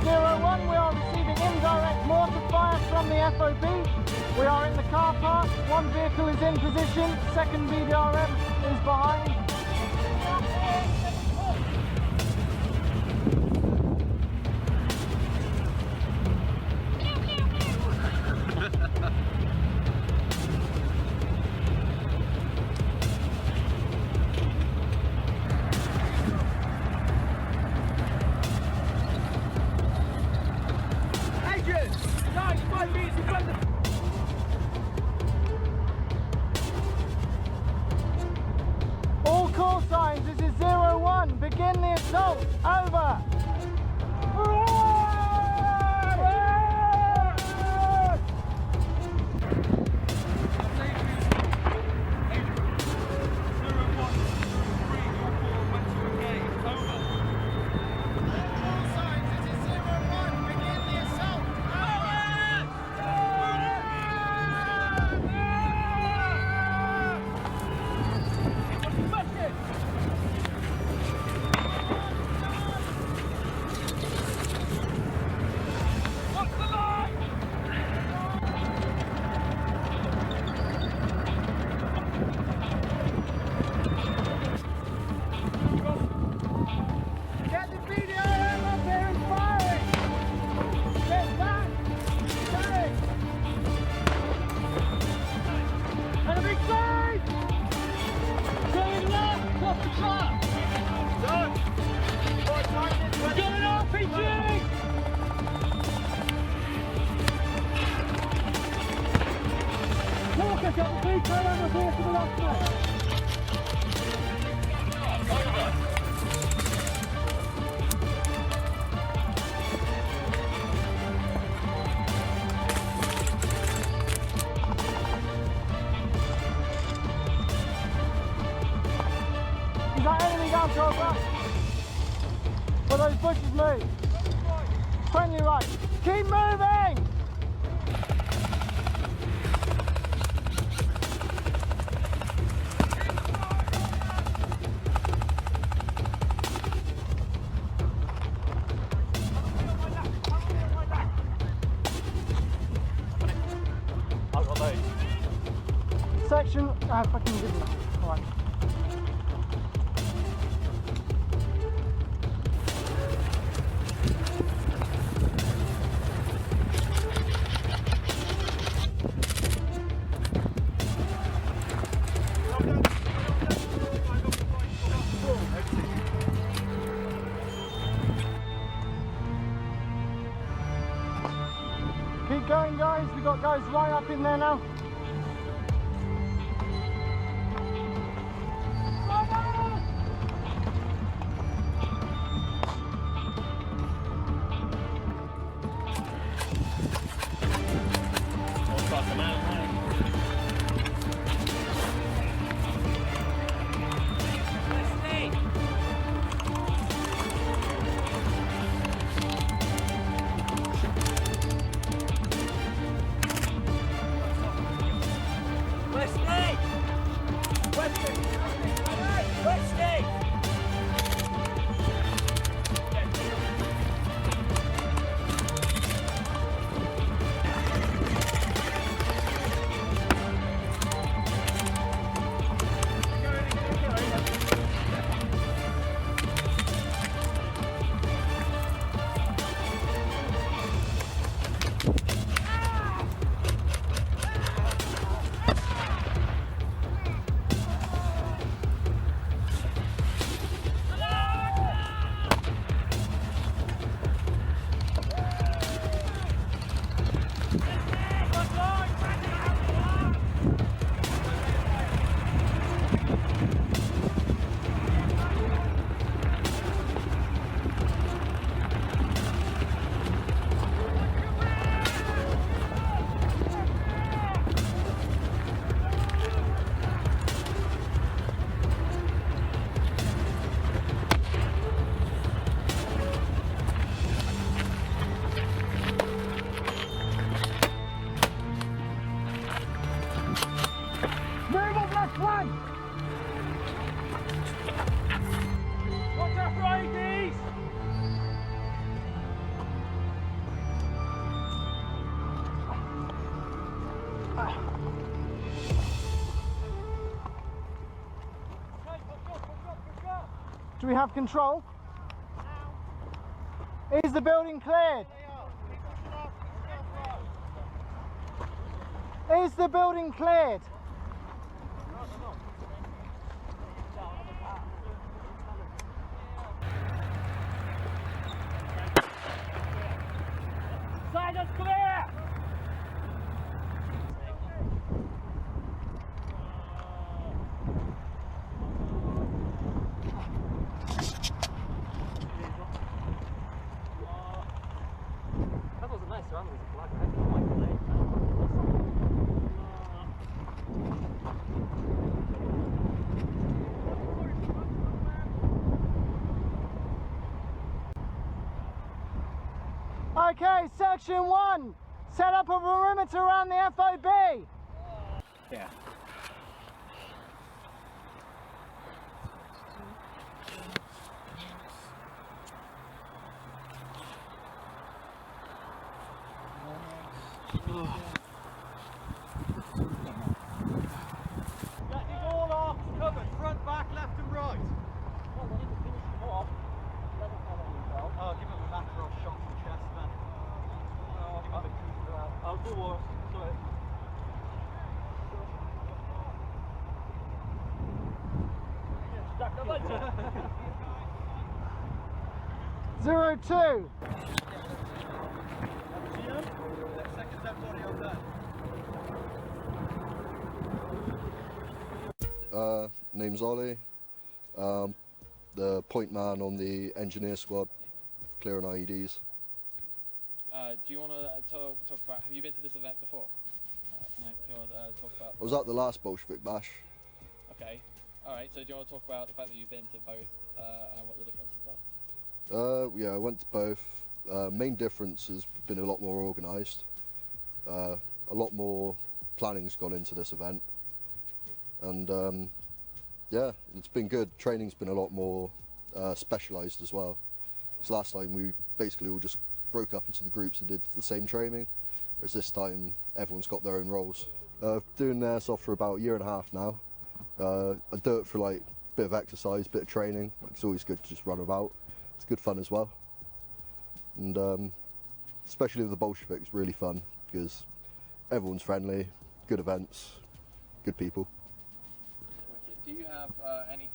is 01. We are receiving indirect mortar fire from the FOB. We are in the car park. One vehicle is in position. Second BDRM is behind. All call signs, this is 01. Begin the assault. Over. Get the BDRM up here and firing! Get back! Stay! Enemy sight! Going left! What's the truck? Done! Got an RPG! Walker, get the BDRM up here to the left side! Is that enemy down to our right? Will those bushes move? Friendly right. Keep moving! I've got those. Section, fucking good enough. Alright. Keep going, guys. We got guys right up in there now. Do we have control? Is the building cleared? Is the building cleared? Side is clear! That was a nice run with the flag. I had to quite late. Okay, section 1. Set up a perimeter around the FOB. Yeah. Getting all arms covered, front, back, left and right. Oh, give him a lateral shot to the chest then. Give him a I'll go worse. Sorry. 02. Name's Ollie. The point man on the engineer squad, clearing IEDs. Do you want to talk about, have you been to this event before? No? Do you want to talk about... I was at the last Bolshevik bash. Okay, alright, so do you want to talk about the fact that you've been to both and what the differences are? Yeah, I went to both. Main difference has been a lot more organised. A lot more planning's gone into this event. And yeah, it's been good. Training's been a lot more specialised as well. So last time we basically all just broke up into the groups and did the same training, whereas this time everyone's got their own roles. Doing Airsoft for about a year and a half now. I do it for like a bit of exercise, bit of training. Like, it's always good to just run about. It's good fun as well. And especially with the Bolsheviks, really fun because everyone's friendly, good events, good people. Do you have any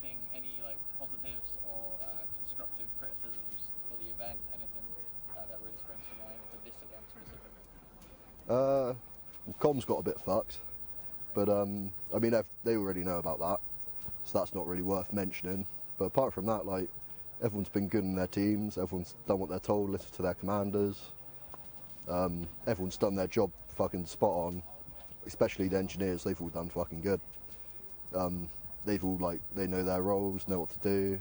like positives or constructive criticisms for the event? Anything that really springs to mind for this event specifically? Well, comms got a bit fucked, but I mean they already know about that, so that's not really worth mentioning. But apart from that, like everyone's been good in their teams. Everyone's done what they're told, listened to their commanders. Everyone's done their job fucking spot on. Especially the engineers, they've all done fucking good. They've all they know their roles, know what to do,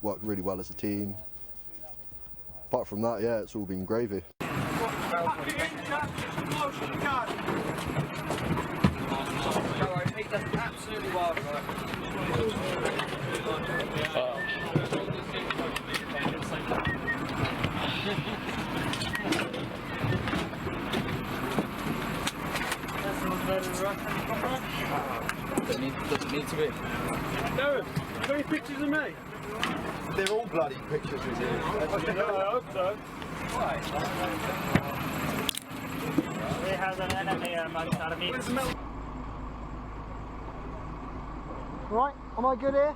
worked really well as a team. Apart from that, yeah, it's all been gravy. That's absolutely wild, Doesn't need to be. Darren, have any pictures of me? They're all bloody pictures with you. I hope so. We have an enemy amongst our midst. Right, am I good here?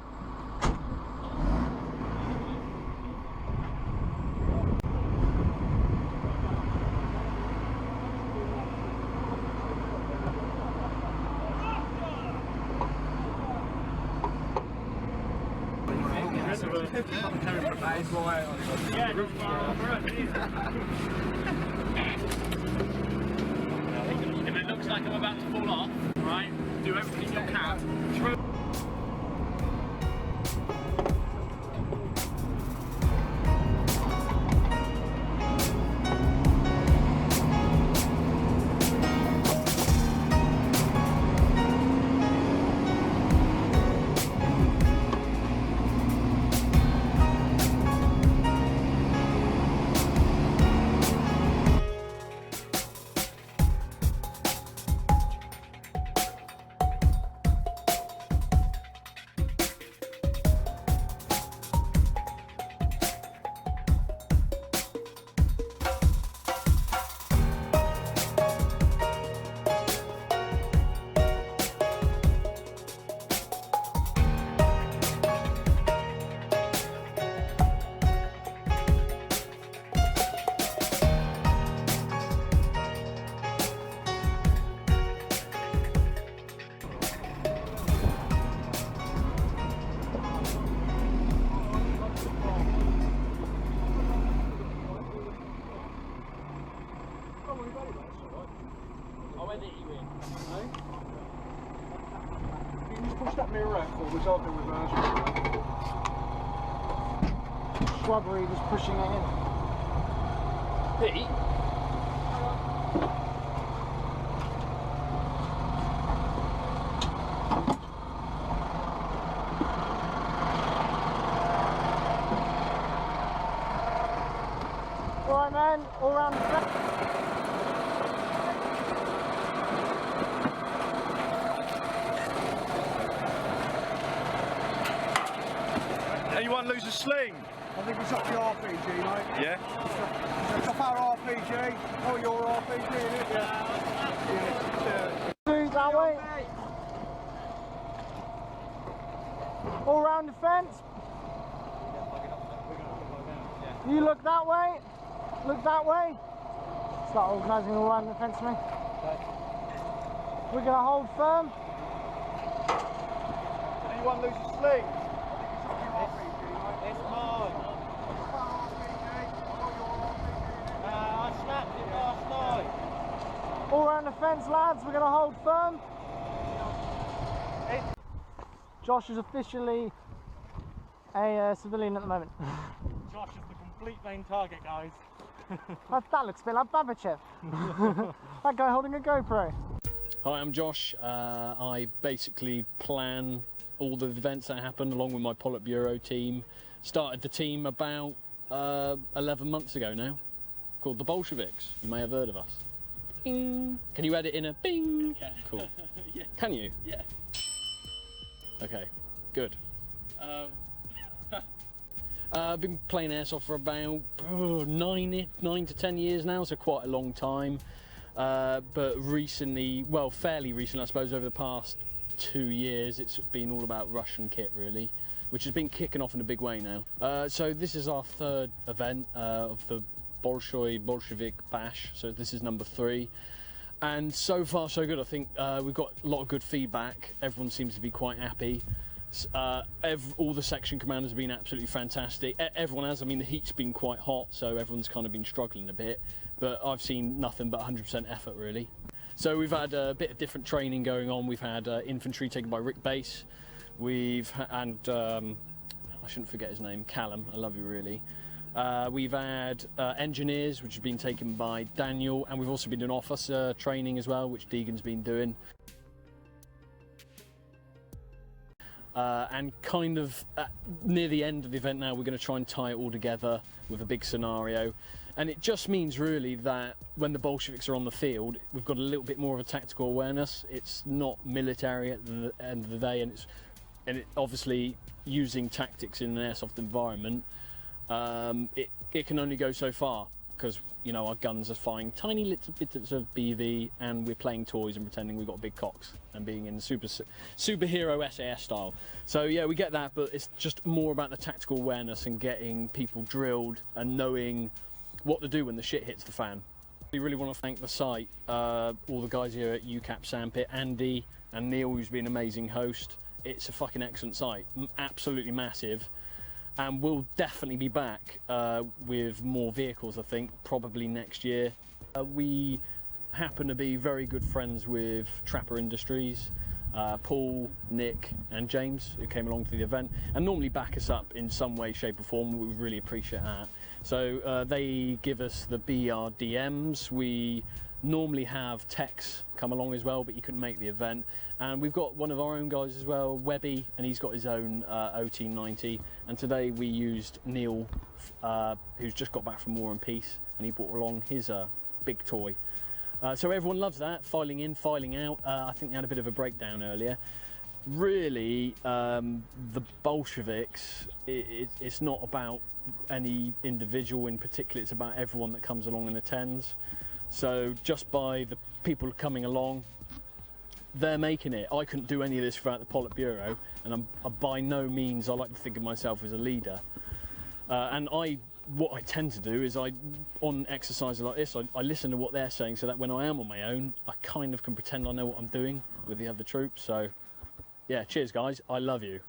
If it looks like I'm about to fall off, right, do everything you can. Throw I'll edit you in. No? Can you just push that mirror out for me so I can reverse? Shrubbery just pushing it in. Pete? Alright man, all round the track. Anyone lose a sling? I think it's up the RPG, mate. Yeah? It's up our RPG. Oh, your RPG, isn't it? Yeah. Two that way. All round the fence. You look that way. Look that way. Start organising all around the fence for me. We're going to hold firm. Anyone lose a sling? It's mine. I snapped it last night. All around the fence, lads. We're going to hold firm. Josh is officially a civilian at the moment. Josh is the complete main target, guys. That looks a bit like Babachev. That guy holding a GoPro. Hi, I'm Josh. I basically plan all the events that happen along with my Politburo team. Started the team about 11 months ago now, called the Bolsheviks. You may have heard of us. Bing. Can you edit in a bing? Yeah. Cool. Yeah. Can you? Yeah. Okay, good. I've been playing Airsoft for about 9 to 10 years now, so quite a long time. But recently, well, fairly recently, I suppose, over the past 2 years, it's been all about Russian kit, really, which has been kicking off in a big way now. So this is our third event of the Bolshevik Bash, so this is number 3. And so far, so good. I think we've got a lot of good feedback. Everyone seems to be quite happy. All the section commanders have been absolutely fantastic. Everyone has. I mean, the heat's been quite hot, so everyone's kind of been struggling a bit. But I've seen nothing but 100% effort, really. So we've had a bit of different training going on. We've had infantry taken by Rick Bass. I shouldn't forget his name, Callum. I love you, really. We've had engineers, which have been taken by Daniel, and we've also been doing officer training as well, which Deegan's been doing. And kind of near the end of the event now, we're going to try and tie it all together with a big scenario. And it just means really that when the Bolsheviks are on the field, we've got a little bit more of a tactical awareness. It's not military at the end of the day, and it obviously using tactics in an airsoft environment, it can only go so far, because you know our guns are firing tiny little bits of BV, and we're playing toys and pretending we've got big cocks and being in superhero SAS style. So yeah, we get that, but it's just more about the tactical awareness and getting people drilled and knowing what to do when the shit hits the fan. We really want to thank the site, all the guys here at UCAP Sandpit, Andy and Neil, who's been an amazing host. It's a fucking excellent site, absolutely massive. And we'll definitely be back with more vehicles, I think, probably next year. We happen to be very good friends with Trapper Industries, Paul, Nick and James, who came along to the event and normally back us up in some way, shape or form. We really appreciate that. So they give us the BRDMs. We normally have techs come along as well, but you couldn't make the event. And we've got one of our own guys as well, Webby, and he's got his own OT90. And today we used Neil, who's just got back from War and Peace, and he brought along his big toy. So everyone loves that, filing in, filing out. I think they had a bit of a breakdown earlier. Really, the Bolsheviks, it's not about any individual in particular, it's about everyone that comes along and attends. So just by the people coming along, they're making it. I couldn't do any of this without the Politburo, and by no means I like to think of myself as a leader. And what I tend to do is on exercises like this, I listen to what they're saying, so that when I am on my own, I kind of can pretend I know what I'm doing with the other troops. So yeah, cheers guys, I love you.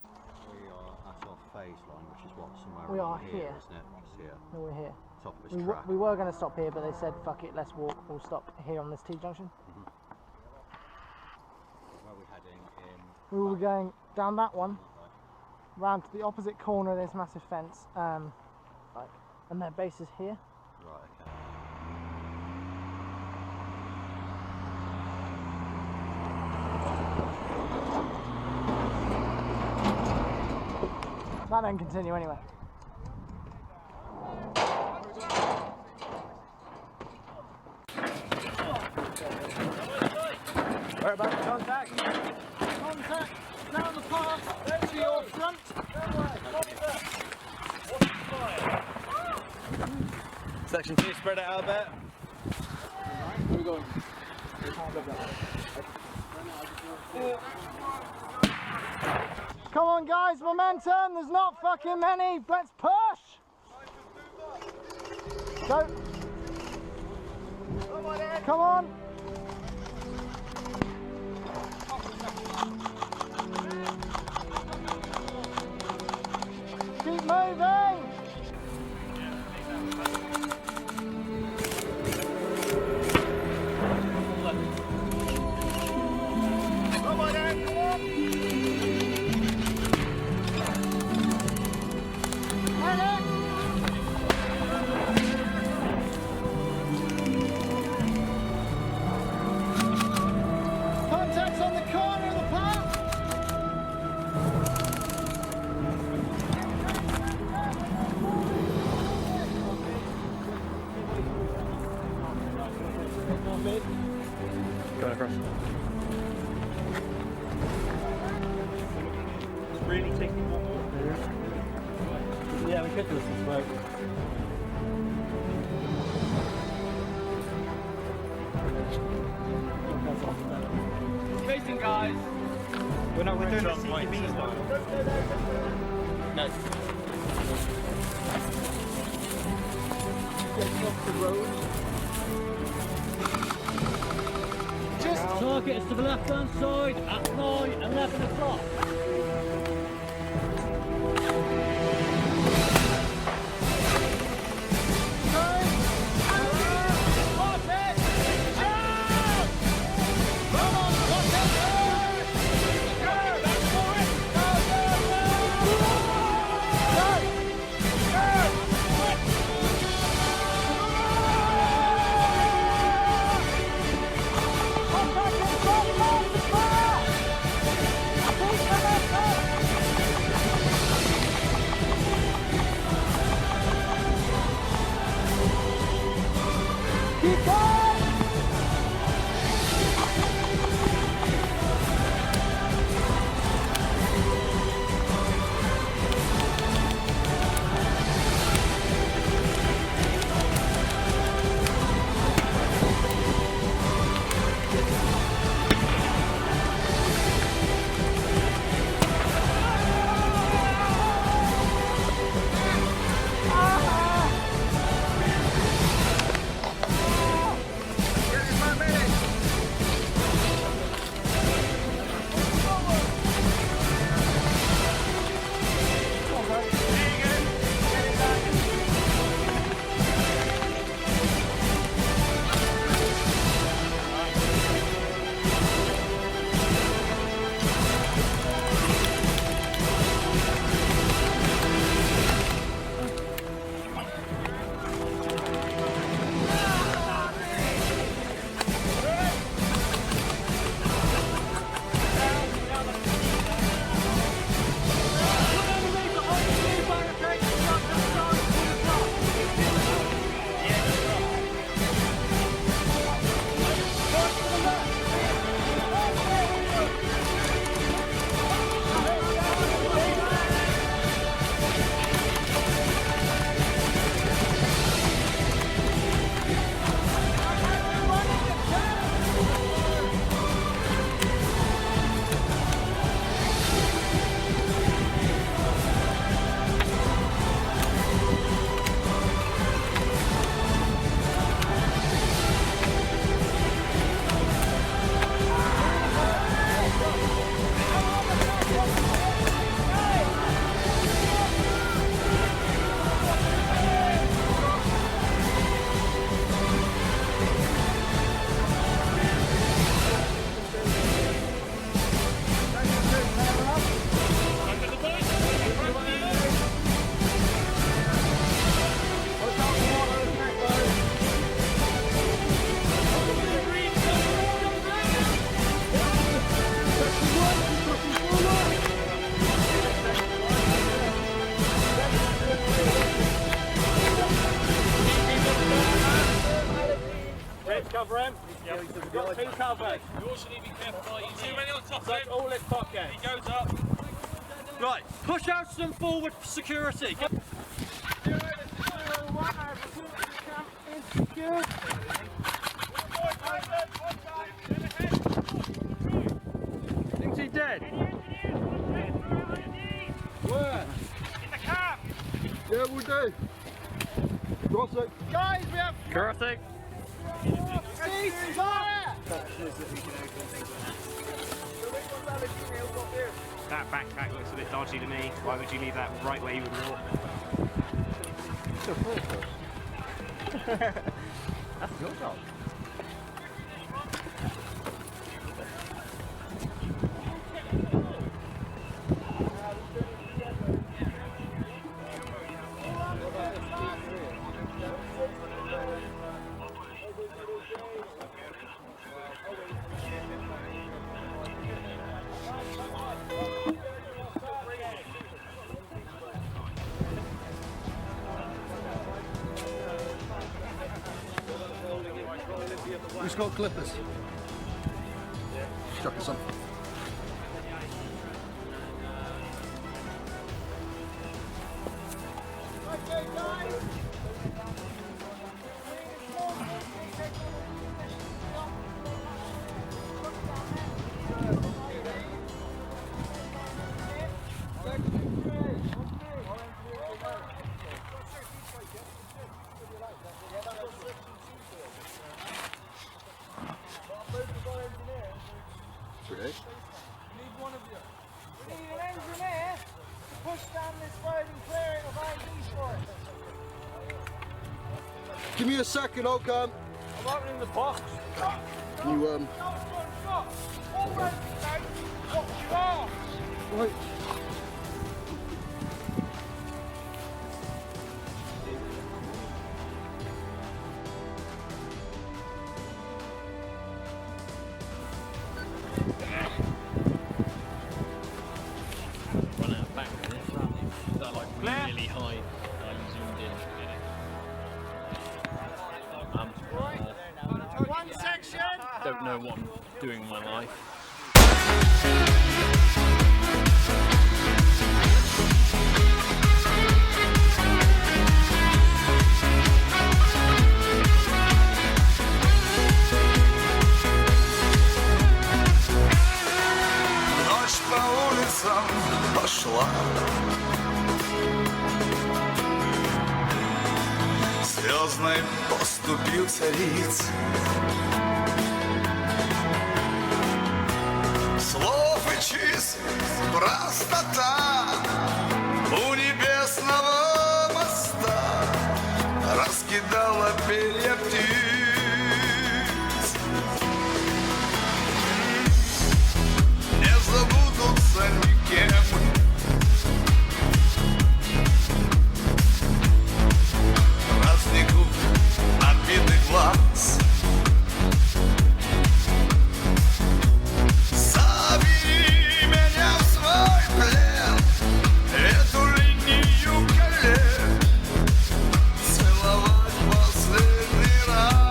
We are at our phase line, which is what, somewhere We around are here. isn't it? Just here. No, we're here. top of this track. We were going to stop here, but they said, fuck it, let's walk. We'll stop here on this T-junction. Where are we heading in? We will be going down that one, round to the opposite corner of this massive fence, and their base is here. Right, okay. That then continue anyway. Whereabouts contact? Contact down the path to your front. Section 2, spread it out a bit. Where are we going? Come on guys, momentum, there's not fucking many, let's push! Go! Come on! Keep moving! Come on then! Contacts on the corner of the path! Going across. It's really taking long. Yeah, we could do this as well. Facing guys. We're doing the CTB style. No. Off the road. Just target is to the left hand side at 11 o'clock. Contact in front, left, fire! Keep the left cover him. Yep. You've got two covers. You also need to be careful by your Too many on top of him. All this pocket. He goes up. Right, push out some forward security. Thinks he's dead. Where? In the cab. Yeah, we'll do. Crossing. Guys, we have Crossing. seats on That backpack looks a bit dodgy to me. Why would you leave that right where you would walk? That's your job. Who's got clippers? Chuck us some. Okay, guys. Okay. Need one of you. We need an engineer to push down this road and clear it of IDs for us. Give me a second, I'll come. I'm opening the box. You Already, mate. Watch your arse. Right. Run out back with it. That like really high zoomed in. One section. Don't know what I'm doing in my life. Ночь по улицам пошла, звездной поступью цариц. Слов и чист простота у небесного моста раскидала перья птиц. Не забудутся никем празднику отбитый глаз. Забери меня в свой плен, эту линию колен, целовать последний раз.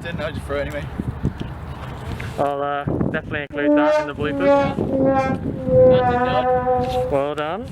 Didn't know, just threw it anyway. I'll definitely include that in the bloopers. Well done.